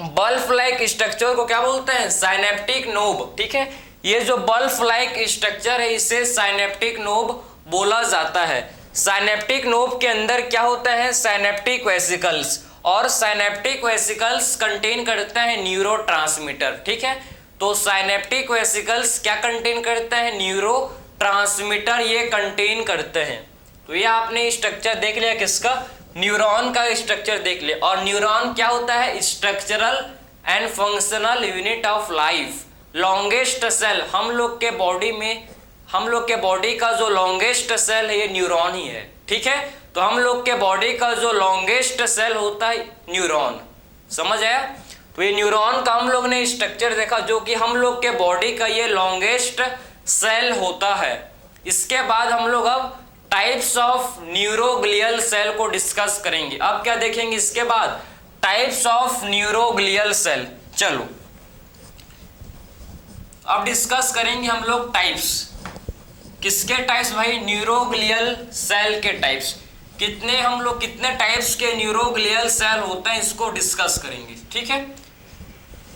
बल्ब लाइक स्ट्रक्चर को क्या बोलते हैं, साइनेप्टिक नोब, ठीक है। ये जो बल्ब लाइक स्ट्रक्चर है इसे साइनेप्टिक नोब बोला जाता है। साइनेप्टिक नोब के अंदर क्या होता है, साइनेप्टिक वेसिकल्स, और साइनेप्टिक वेसिकल्स कंटेन करते हैं न्यूरोट्रांसमीटर, ठीक है। तो साइनेप्टिक वेसिकल्स क्या कंटेन करते हैं, न्यूरोट्रांसमीटर ये कंटेन करते हैं। तो ये आपने स्ट्रक्चर देख लिया किसका, न्यूरॉन का स्ट्रक्चर देख लिया। और न्यूरॉन क्या होता है, structural and functional unit of life, longest cell. हम लोग के बॉडी में, हम लोग के बॉडी का जो लॉन्गेस्ट सेल है ये न्यूरॉन ही है, ठीक है। तो हम लोग के बॉडी का जो लॉन्गेस्ट सेल होता है न्यूरॉन, समझ आया। तो ये न्यूरॉन का हम लोग ने स्ट्रक्चर देखा जो कि हम लोग के बॉडी का ये लॉन्गेस्ट सेल होता है। इसके बाद हम लोग अब टाइप्स ऑफ न्यूरोग्लियल सेल को डिस्कस करेंगे। अब क्या देखेंगे इसके बाद, टाइप्स ऑफ न्यूरोग्लियल सेल। चलो अब डिस्कस करेंगे हम लोग टाइप्स, किसके टाइप्स भाई, न्यूरोग्लियल सेल के टाइप्स। कितने हम लोग कितने टाइप्स के न्यूरोग्लियल सेल होते हैं इसको डिस्कस करेंगे, ठीक है।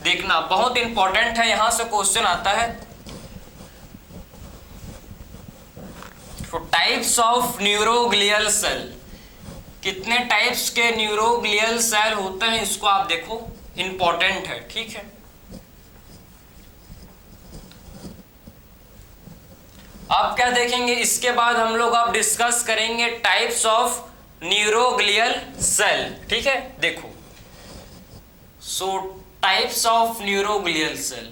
देखना बहुत इंपॉर्टेंट है, यहां से क्वेश्चन आता है। तो टाइप्स ऑफ न्यूरोग्लियल सेल, कितने टाइप्स के न्यूरोग्लियल सेल होते हैं इसको आप देखो, इंपॉर्टेंट है, ठीक है। अब क्या देखेंगे इसके बाद हम लोग अब डिस्कस करेंगे टाइप्स ऑफ न्यूरोग्लियल सेल, ठीक है। देखो so types of neuroglial cell,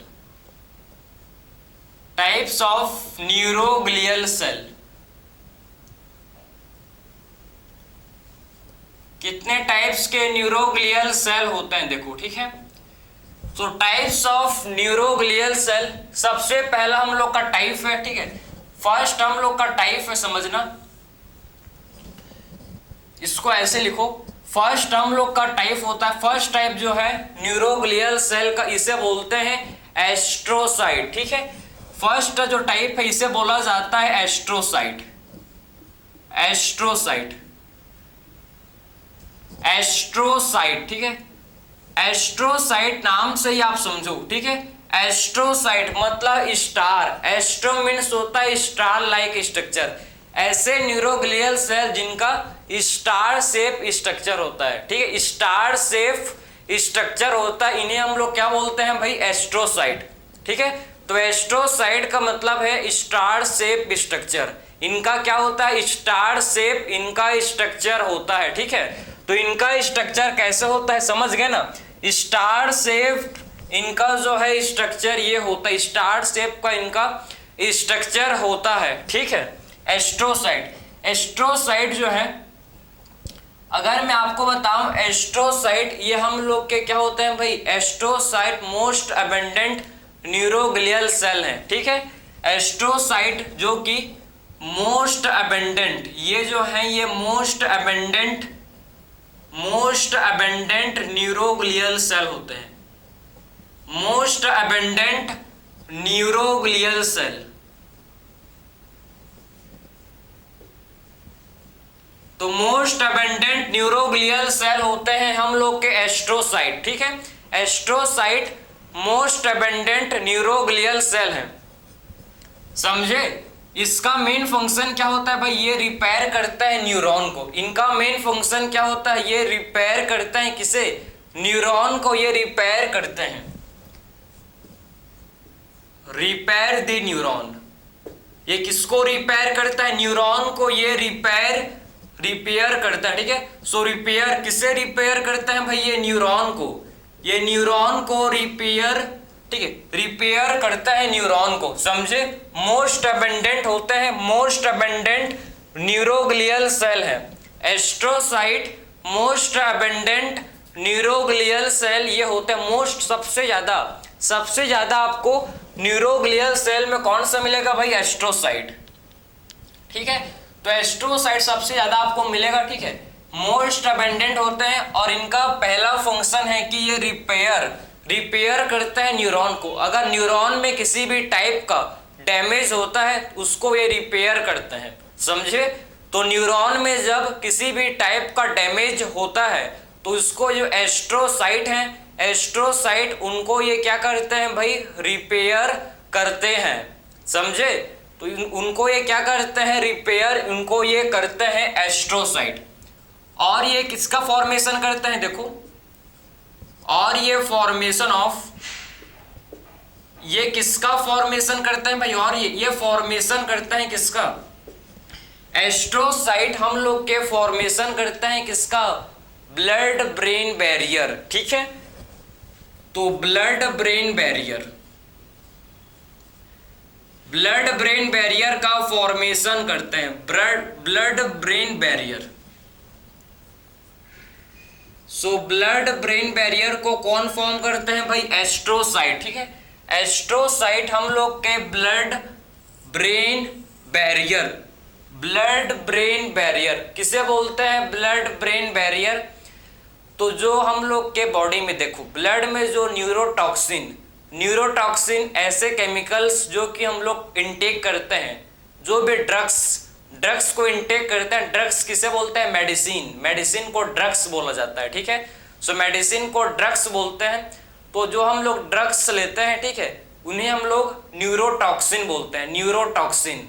types of neuroglial cell, कितने टाइप्स के न्यूरोग्लियल सेल होते हैं देखो, ठीक है। तो टाइप्स ऑफ न्यूरोग्लियल सेल, सबसे पहला हम लोग का टाइप है, ठीक है। फर्स्ट हम लोग का टाइप है, समझना इसको ऐसे लिखो। फर्स्ट हम लोग का टाइप होता है, फर्स्ट टाइप जो है न्यूरोग्लियल सेल का, इसे बोलते हैं एस्ट्रोसाइट, ठीक है। फर्स्ट जो टाइप है इसे बोला जाता है एस्ट्रोसाइट, एस्ट्रोसाइट, एस्ट्रोसाइट, ठीक है। एस्ट्रोसाइट नाम से ही आप समझो, ठीक है। एस्ट्रोसाइट मतलब स्टार, एस्ट्रो मीन्स होता है स्टार लाइक स्ट्रक्चर, ऐसे न्यूरोग्लियल सेल जिनका स्टार शेप स्ट्रक्चर होता है, ठीक है। स्टार शेप स्ट्रक्चर होता है, इन्हें हम लोग क्या बोलते हैं भाई, एस्ट्रोसाइट, ठीक है। तो एस्ट्रोसाइट का मतलब है स्टार शेप स्ट्रक्चर, इनका क्या होता है, स्टार शेप इनका स्ट्रक्चर होता है, ठीक है। तो इनका स्ट्रक्चर कैसे होता है समझ गए ना, स्टार शेप इनका जो है स्ट्रक्चर ये होता है, स्टार शेप का इनका स्ट्रक्चर होता है, ठीक है। एस्ट्रोसाइट, एस्ट्रोसाइट जो है, अगर मैं आपको बताऊं एस्ट्रोसाइट ये हम लोग के क्या होते हैं भाई, astrocyte most abundant neuroglial cell है, ठीक है। एस्ट्रोसाइट जो कि मोस्ट अबेंडेंट, ये जो है ये मोस्ट अबेंडेंट न्यूरोग्लियल सेल होते हैं, मोस्ट अबेंडेंट न्यूरोग्लियल सेल। तो मोस्ट अबेंडेंट न्यूरोग्लियल सेल होते हैं हम लोग के एस्ट्रोसाइट, ठीक है। Astrocyte most abundant neuroglial cell है, समझे। इसका मेन फंक्शन क्या होता है भाई, ये रिपेयर करता है न्यूरॉन को। इनका मेन फंक्शन क्या होता है, ये रिपेयर करता है किसे, न्यूरॉन को ये रिपेयर करते हैं, रिपेयर द न्यूरॉन। ये किसको रिपेयर करता है, न्यूरॉन को ये रिपेयर करता है, ठीक है। सो रिपेयर किसे रिपेयर करता है भाई, ये न्यूरॉन को, ये न्यूरॉन को रिपेयर, ठीक है, रिपेयर करता है न्यूरॉन को, समझे। मोस्ट अबेंडेंट होते हैं, मोस्ट अबेंडेंट न्यूरोग्लियल सेल है astrocyte, most abundant neuroglial cell ये होते हैं मोस्ट, सबसे ज्यादा आपको न्यूरोग्लियल सेल में कौन सा मिलेगा भाई, एस्ट्रोसाइट, ठीक है। तो एस्ट्रोसाइट सबसे ज्यादा आपको मिलेगा, ठीक है। मोस्ट अबेंडेंट होते हैं और इनका पहला फंक्शन है कि ये रिपेयर करता है न्यूरॉन को। अगर न्यूरॉन में किसी भी टाइप का डैमेज होता है उसको ये रिपेयर करते हैं, समझे। तो न्यूरॉन में जब किसी भी टाइप का डैमेज होता है तो उसको जो एस्ट्रोसाइट हैं, एस्ट्रोसाइट उनको ये क्या करते हैं भाई, रिपेयर करते हैं, समझे। तो उनको ये क्या करते हैं, रिपेयर, उनको ये करते हैं एस्ट्रोसाइट। और ये किसका फॉर्मेशन करते हैं देखो, और ये फॉर्मेशन ऑफ, ये किसका फॉर्मेशन करते हैं भाई, और ये फॉर्मेशन करते हैं किसका, एस्ट्रोसाइट हम लोग के फॉर्मेशन करते हैं किसका, ब्लड ब्रेन बैरियर। ठीक है, तो blood brain barrier, blood brain barrier का फॉर्मेशन करते हैं, blood brain barrier. So blood brain barrier को कौन फॉर्म करते हैं भाई, एस्ट्रोसाइट। ठीक है, एस्ट्रोसाइट हम लोग के blood brain barrier, blood brain barrier किसे बोलते हैं, ब्लड ब्रेन बैरियर। तो जो हम लोग के बॉडी में देखो, ब्लड में जो न्यूरोटॉक्सिन ऐसे केमिकल्स जो कि हम लोग इनटेक करते हैं, जो भी ड्रग्स को इनटेक करते हैं, ड्रग्स किसे बोलते हैं, मेडिसिन को ड्रग्स बोला जाता है। ठीक है, सो मेडिसिन को ड्रग्स बोलते हैं। तो जो हम लोग ड्रग्स लेते हैं, ठीक है, उन्हें हम लोग न्यूरोटॉक्सिन बोलते हैं, न्यूरोटॉक्सिन।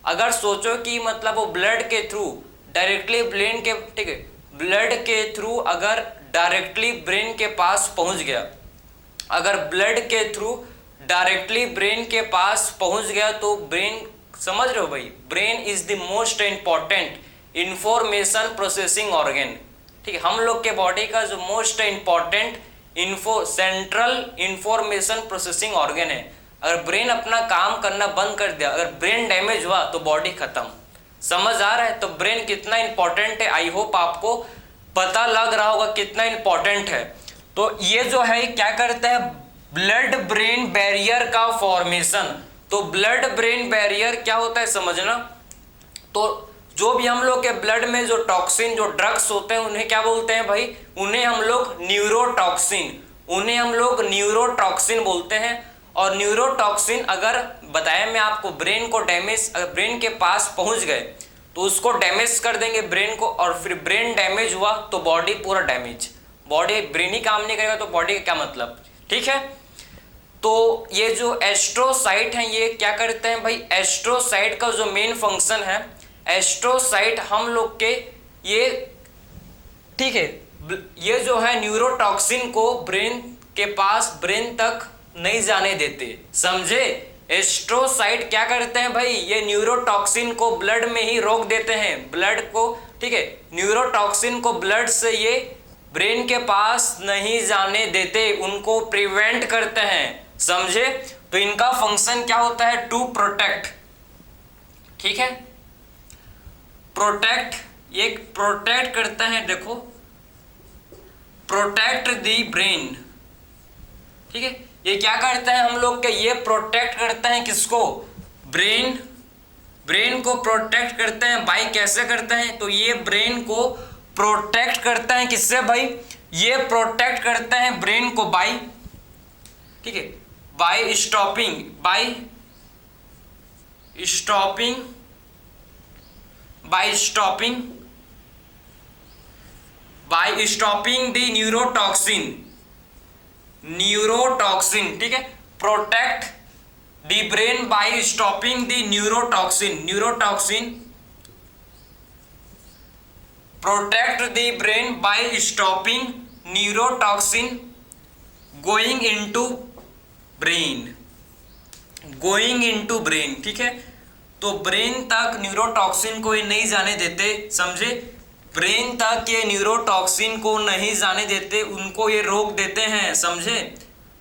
अगर सोचो कि मतलब वो ब्लड के थ्रू डायरेक्टली ब्रेन के, ठीक है, ब्लड के थ्रू अगर डायरेक्टली ब्रेन के पास पहुंच गया, अगर ब्लड के थ्रू डायरेक्टली ब्रेन के पास पहुंच गया तो ब्रेन, समझ रहे हो भाई, brain is the most important information processing organ. ठीक है, हम लोग के बॉडी का जो most important central information processing organ है। अगर ब्रेन अपना काम करना बंद कर दिया, अगर ब्रेन डैमेज हुआ तो बॉडी खत्म। समझ आ रहा है, तो ब्रेन कितना इंपॉर्टेंट है, आई होप आपको पता लग रहा होगा कितना इंपॉर्टेंट है। तो ये जो है क्या करता है, ब्लड ब्रेन बैरियर का फॉर्मेशन। तो ब्लड ब्रेन बैरियर क्या होता है समझना। तो जो भी हम लोग के ब्लड में जो टॉक्सिन, जो ड्रग्स होते हैं, उन्हें क्या बोलते हैं भाई, उन्हें हम लोग न्यूरोटॉक्सिन बोलते हैं। और न्यूरोटॉक्सिन अगर बताया मैं आपको, ब्रेन को डैमेज, अगर ब्रेन के पास पहुंच गए तो उसको डैमेज कर देंगे ब्रेन को, और फिर ब्रेन डैमेज हुआ तो बॉडी पूरा डैमेज, बॉडी ब्रेन ही काम नहीं करेगा तो बॉडी का क्या मतलब। ठीक है, तो ये जो एस्ट्रोसाइट हैं ये क्या करते हैं भाई, एस्ट्रोसाइट का जो मेन फंक्शन है, एस्ट्रोसाइट हम लोग के ये, ठीक है, ये जो है न्यूरोटॉक्सिन को ब्रेन के पास, ब्रेन तक नहीं जाने देते, समझे। एस्ट्रोसाइट क्या करते हैं भाई, ये न्यूरोटॉक्सिन को ब्लड में ही रोक देते हैं, ब्लड को, ठीक है, न्यूरोटॉक्सिन को ब्लड से ये ब्रेन के पास नहीं जाने देते, उनको प्रिवेंट करते हैं, समझे। तो इनका फंक्शन क्या होता है, टू प्रोटेक्ट। ठीक है, प्रोटेक्ट, ये प्रोटेक्ट करता है, देखो, प्रोटेक्ट द ब्रेन। ठीक है, ये क्या करता है हम लोग के, ये प्रोटेक्ट करता है किसको, ब्रेन को प्रोटेक्ट करते हैं। बाई कैसे करते हैं, तो ये ब्रेन को प्रोटेक्ट करता है किससे भाई, ये प्रोटेक्ट करता है ब्रेन को बाई, ठीक है, बाई स्टॉपिंग द न्यूरोटॉक्सिन, ठीक है, protect the brain bye stopping the neurotoxin, protect the brain bye stopping neurotoxin going into brain. ठीक है, तो ब्रेन तक न्यूरोटॉक्सिन को नहीं जाने देते, समझे, ब्रेन तक ये न्यूरोटॉक्सिन को नहीं जाने देते, उनको ये रोक देते हैं, समझे।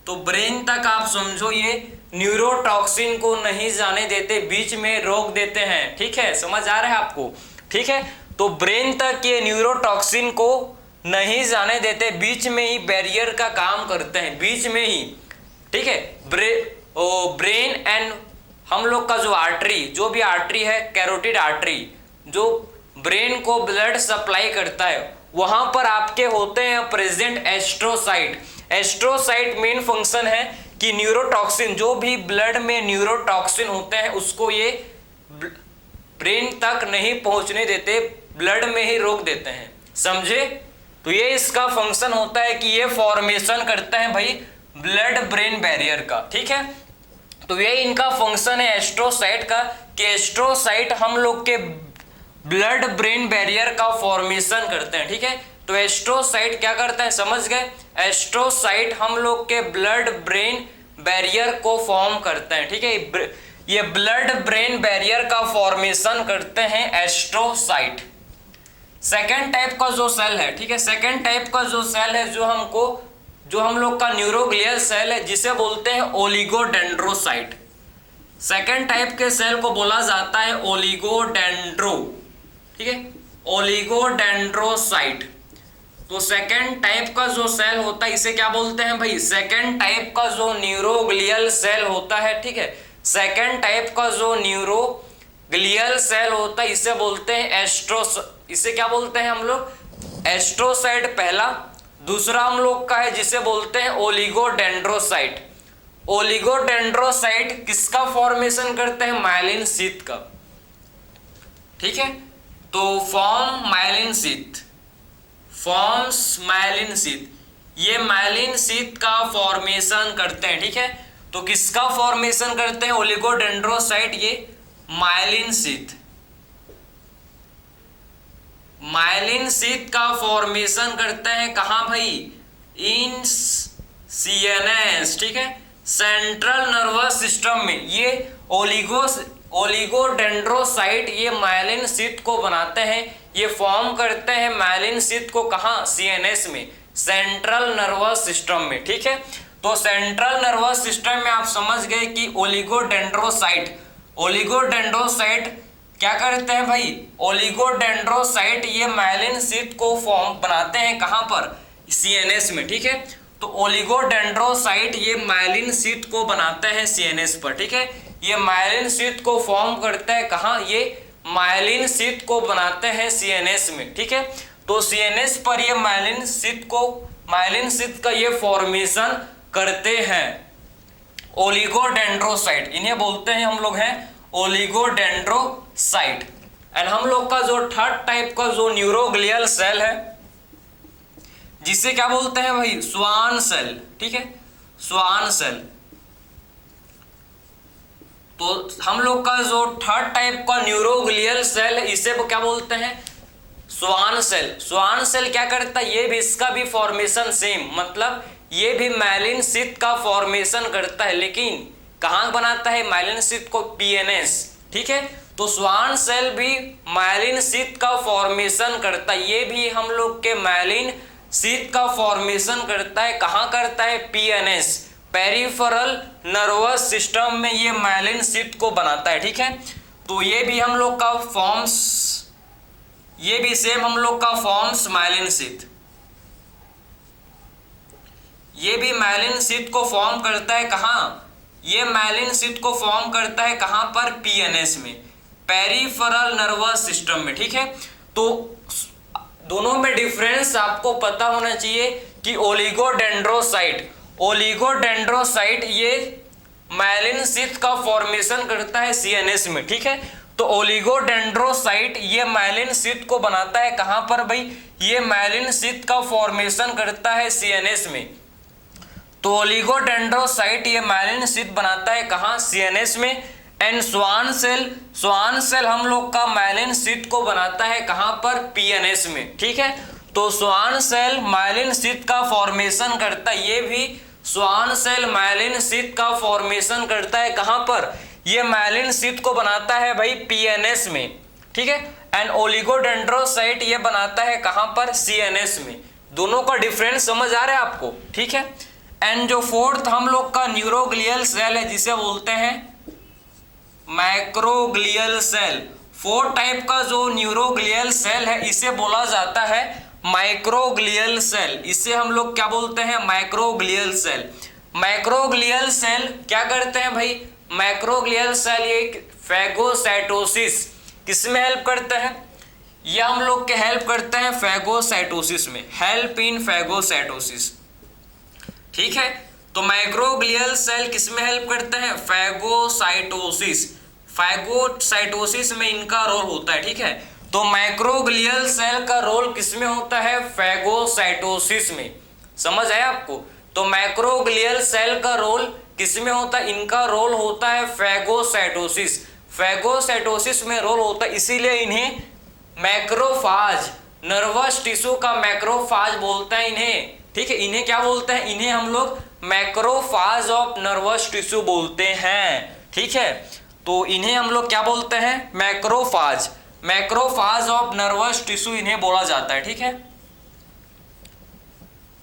तो ब्रेन तक आप समझो ये न्यूरोटॉक्सिन को नहीं जाने देते, बीच में रोक देते हैं। ठीक है, समझ आ रहा है आपको। ठीक है, तो ब्रेन तक ये न्यूरोटॉक्सिन को नहीं जाने देते, बीच में ही बैरियर का काम करते हैं, बीच में ही। ठीक है, ब्रेन एंड हम लोग का जो आर्टरी, जो भी आर्टरी है, कैरोटिड आर्टरी, जो ब्रेन को ब्लड सप्लाई करता है, वहां पर आपके होते हैं प्रेजेंट एस्ट्रोसाइट मेन फंक्शन है कि न्यूरोटॉक्सिन, जो भी ब्लड में न्यूरोटॉक्सिन होते हैं उसको ये ब्रेन तक नहीं पहुंचने देते, ब्लड में ही रोक देते हैं, समझे। तो ये इसका फंक्शन होता है कि ये फॉर्मेशन करता है भाई ब्लड ब्रेन बैरियर का। ठीक है, तो ये इनका फंक्शन है एस्ट्रोसाइट का, कि एस्ट्रोसाइट हम लोग के ब्लड ब्रेन बैरियर का फॉर्मेशन करते हैं, ठीक है। तो एस्ट्रोसाइट क्या करता है, समझ गए, एस्ट्रोसाइट हम लोग के ब्लड ब्रेन बैरियर को फॉर्म करते हैं, ठीक है। ये ब्लड ब्रेन बैरियर का फॉर्मेशन करते हैं एस्ट्रोसाइट। सेकेंड टाइप का जो सेल है, ठीक है, सेकेंड टाइप का जो सेल है जो हम लोग का न्यूरोग्लियल सेल है, जिसे बोलते हैं ओलिगोडेंड्रोसाइट। सेकेंड टाइप के सेल को बोला जाता है ओलिगोडेंड्रो, ठीक है, ओलिगोडेंड्रोसाइट। तो सेकेंड टाइप का जो सेल होता है इसे क्या बोलते हैं भाई, सेकेंड टाइप का जो न्यूरोग्लियल सेल होता है, ठीक है, सेकेंड टाइप का जो न्यूरोग्लियल सेल होता है इसे बोलते हैं इसे क्या बोलते हैं हम लोग, एस्ट्रोसाइट पहला। दूसरा हम लोग का है जिसे बोलते हैं ओलिगोडेंड्रोसाइट। ओलिगोडेंड्रोसाइट किसका फॉर्मेशन करते हैं, माइलिन शीथ का, ठीक है। तो फॉर्म्स माइलिन शीथ, ये माइलिन शीथ का फॉर्मेशन करते हैं, ठीक है। तो किसका फॉर्मेशन करते हैं, ओलिगोडेंड्रोसाइट, ये माइलिन शीथ का फॉर्मेशन करते हैं कहां भाई, इन सीएनएस, ठीक है, सेंट्रल नर्वस सिस्टम में। ये ओलिगोडेंड्रोसाइट ये माइलिन शीथ को बनाते हैं, ये फॉर्म करते हैं माइलिन शीथ को कहां, सीएनएस में, सेंट्रल नर्वस सिस्टम में, ठीक है। तो सेंट्रल नर्वस सिस्टम में आप समझ गए कि ओलिगोडेंड्रोसाइट क्या करते हैं भाई, ओलिगोडेंड्रोसाइट ये माइलिन शीथ को फॉर्म बनाते हैं कहां पर, सीएनएस में, ठीक है। तो ओलिगोडेंड्रोसाइट ये माइलिन शीथ को बनाते हैं सीएनएस पर, ठीक है। ये माइलिन शीथ को फॉर्म करते हैं कहां, ये माइलिन शीथ को बनाते हैं सीएनएस में, ठीक है। तो सीएनएस पर ये माइलिन शीथ का ये फॉर्मेशन करते हैं ओलिगोडेंड्रोसाइट, इन्हें बोलते हैं हम लोग हैं ओलिगोडेंड्रोसाइट। एंड हम लोग का जो थर्ड टाइप का जो न्यूरोग्लियल सेल है जिसे क्या बोलते हैं भाई, स्वान सेल, ठीक है, स्वान सेल। तो हम लोग का जो थर्ड टाइप का न्यूरोग्लियल सेल है इसे वो क्या बोलते हैं, स्वान सेल। स्वान सेल क्या करता है, ये भी इसका भी फॉर्मेशन सेम, मतलब ये भी माइलिन शीथ का फॉर्मेशन करता है, लेकिन कहां बनाता है, माइलिन शीथ को, पीएनएस, ठीक है। तो स्वान सेल भी माइलिन शीथ का फॉर्मेशन करता है, ये भी हम लोग के माइलिन शीथ का फॉर्मेशन करता है, कहां करता है, पीएनएस, पेरिफेरल नर्वस सिस्टम में ये माइलिन शीथ को बनाता है, ठीक है। तो ये भी हम लोग का फॉर्म्स माइलिन शीथ, ये भी माइलिन शीथ को फॉर्म करता है कहां, ये माइलिन शीथ को फॉर्म करता है कहां पर, पीएनएस में, पेरिफेरल नर्वस सिस्टम में, ठीक है। तो दोनों में डिफरेंस आपको पता होना चाहिए कि ओलिगोडेंड्रोसाइट ये माइलिन शीथ का फॉर्मेशन करता है सीएनएस में, ठीक है। तो ओलिगोडेंड्रोसाइट ये माइलिन शीथ को बनाता है कहां पर भाई, ये माइलिन शीथ का फॉर्मेशन करता है सीएनएस में। तो ओलिगोडेंड्रोसाइट ये माइलिन शीथ बनाता है कहां, सीएनएस में। एंड स्वान सेल हम लोग का माइलिन शीथ को बनाता है कहां पर, पीएनएस में, ठीक है। तो स्वान सेल माइलिन शीथ का फॉर्मेशन करता है, ये भी स्वान सेल माइलिन शीथ का फॉर्मेशन करता है कहां पर, ये माइलिन शीथ को बनाता है भाई पीएनएस में, ठीक है। एंड ओलिगोडेंड्रोसाइट ये बनाता है कहां पर, सीएनएस में। दोनों का डिफरेंस समझ आ रहा है आपको, ठीक है। एंड जो फोर्थ हम लोग का न्यूरोग्लियल सेल है जिसे बोलते हैं मैक्रोग्लियल सेल। फोर्थ टाइप का जो न्यूरोग्लियल सेल है इसे बोला जाता है माइक्रोग्लियल सेल, इसे हम लोग क्या बोलते हैं, माइक्रोग्लियल सेल। माइक्रोग्लियल सेल क्या करते हैं भाई, माइक्रोग्लियल सेल ये फैगोसाइटोसिस किसमें हेल्प करते हैं, ये हम लोग के हेल्प करते हैं फैगोसाइटोसिस में, हेल्प इन फैगोसाइटोसिस, ठीक है। तो माइक्रोग्लियल सेल किसमें हेल्प करते हैं, फैगोसाइटोसिस में इनका रोल होता है, ठीक है। तो माइक्रोग्लियल सेल का रोल किसमें होता है, फैगोसाइटोसिस में, समझ आया आपको। तो माइक्रोग्लियल सेल का रोल किसमें होता है, इनका रोल होता है फैगोसाइटोसिस में रोल होता है, इसीलिए इन्हें मैक्रोफाज, नर्वस टिश्यू का मैक्रोफाज बोलते हैं इन्हें, ठीक है। इन्हें क्या बोलते हैं, इन्हें हम लोग मैक्रोफाज ऑफ नर्वस टिश्यू बोलते हैं, ठीक है। तो इन्हें हम लोग क्या बोलते हैं, macrophage, macrophage of nervous tissue इन्हें बोला जाता है, ठीक है।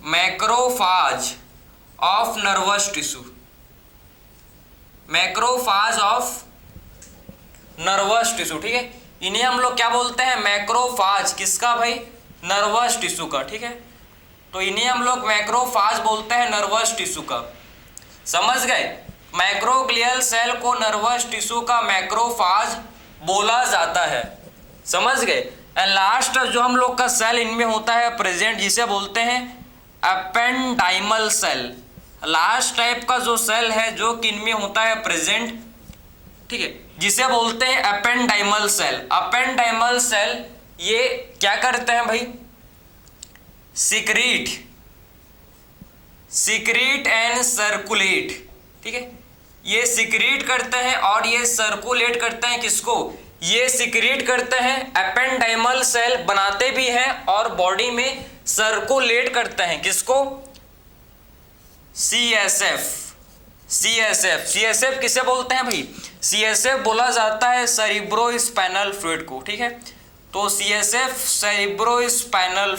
Macrophage of nervous tissue, macrophage of nervous tissue, ठीक है। इन्हें हम लोग क्या बोलते हैं, मैक्रोफाज, किसका भाई, नर्वस टिश्यू का, ठीक है। तो इन्हें हम लोग मैक्रोफाज बोलते हैं नर्वस टिश्यू का, समझ गए। मैक्रोग्लियल सेल को नर्वस टिश्यू का मैक्रोफाज बोला जाता है, समझ गए। एंड लास्ट जो हम लोग का सेल इनमें होता है प्रेजेंट, जिसे बोलते हैं एपेंडाइमल सेल। लास्ट टाइप का जो सेल है जो कि इनमें होता है प्रेजेंट, ठीक है, जिसे बोलते हैं एपेंडाइमल सेल। एपेंडाइमल सेल ये क्या करते हैं भाई, सिक्रीट एंड सर्कुलेट, ठीक है। ये सिक्रीट करते हैं और ये सर्कुलेट करते हैं, किसको, ये सिक्रीट करते हैं, एपेंडाइमल सेल बनाते भी हैं और बॉडी में सर्कुलेट करते हैं, किसको, सीएसएफ किसे बोलते हैं भाई, सीएसएफ बोला जाता है सेरिब्रोस्पाइनल फ्लूइड को, ठीक है। तो सीएसएफ सेरिब्रोस्पाइनल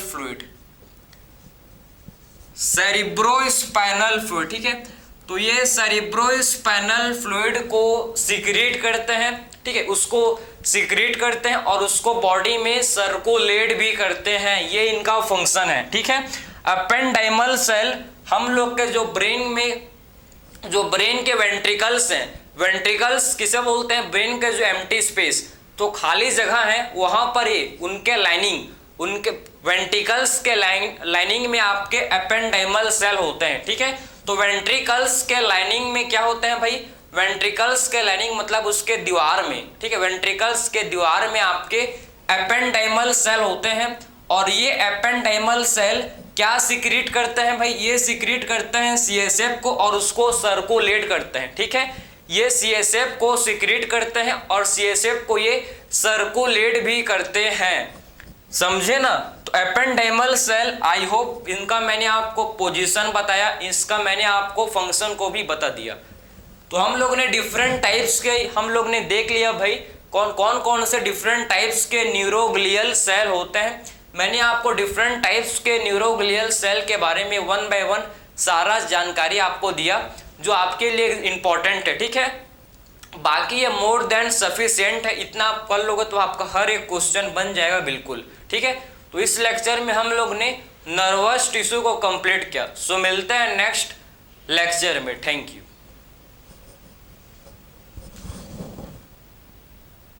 फ्लूइड, ठीक है। तो ये सेरिब्रोस्पाइनल फ्लूइड को सिक्रीट करते हैं, ठीक है, उसको सिक्रीट करते हैं और उसको बॉडी में सर्कुलेट भी करते हैं, ये इनका फंक्शन है, ठीक है। एपेंडाइमल सेल हम लोग के जो ब्रेन में, जो ब्रेन के वेंट्रिकल्स हैं, वेंट्रिकल्स किसे बोलते हैं, ब्रेन के जो एम्प्टी स्पेस, तो खाली जगह है वहां पर ही उनके लाइनिंग, उनके वेंट्रिकल्स के लाइनिंग में आपके एपेंडाइमल सेल होते हैं, ठीक है। तो वेंट्रिकल्स के लाइनिंग में क्या होते हैं भाई, वेंट्रिकल्स के लाइनिंग मतलब उसके दीवार में, ठीक है, वेंट्रिकल्स के दीवार में आपके एपेंडाइमल सेल होते हैं। और ये एपेंडाइमल सेल क्या सिक्रीट करते हैं भाई, ये सिक्रीट करते हैं सीएसएफ को और उसको सर्कुलेट करते हैं, ठीक है। ये सीएसएफ को सिक्रीट करते हैं और सीएसएफ को ये सर्कुलेट भी करते हैं, समझे ना। तो एपेंडाइमल सेल, आई होप इनका मैंने आपको पोजीशन बताया, इसका मैंने आपको फंक्शन को भी बता दिया। तो हम लोग ने डिफरेंट टाइप्स के हम लोग ने देख लिया भाई, कौन से डिफरेंट टाइप्स के न्यूरोग्लियल सेल होते हैं। मैंने आपको डिफरेंट टाइप्स के न्यूरोग्लियल सेल के बारे में 1 बाय 1 सारा जानकारी आपको दिया, जो आपके लिए इंपॉर्टेंट है, ठीक है। बाकी ये मोर देन सफिशिएंट है, इतना आप कर लोगे तो आपका हर एक क्वेश्चन बन जाएगा बिल्कुल, ठीक है। तो इस लेक्चर में हम लोग ने नर्वस टिश्यू को कंप्लीट किया। सो मिलते हैं नेक्स्ट लेक्चर में, थैंक यू।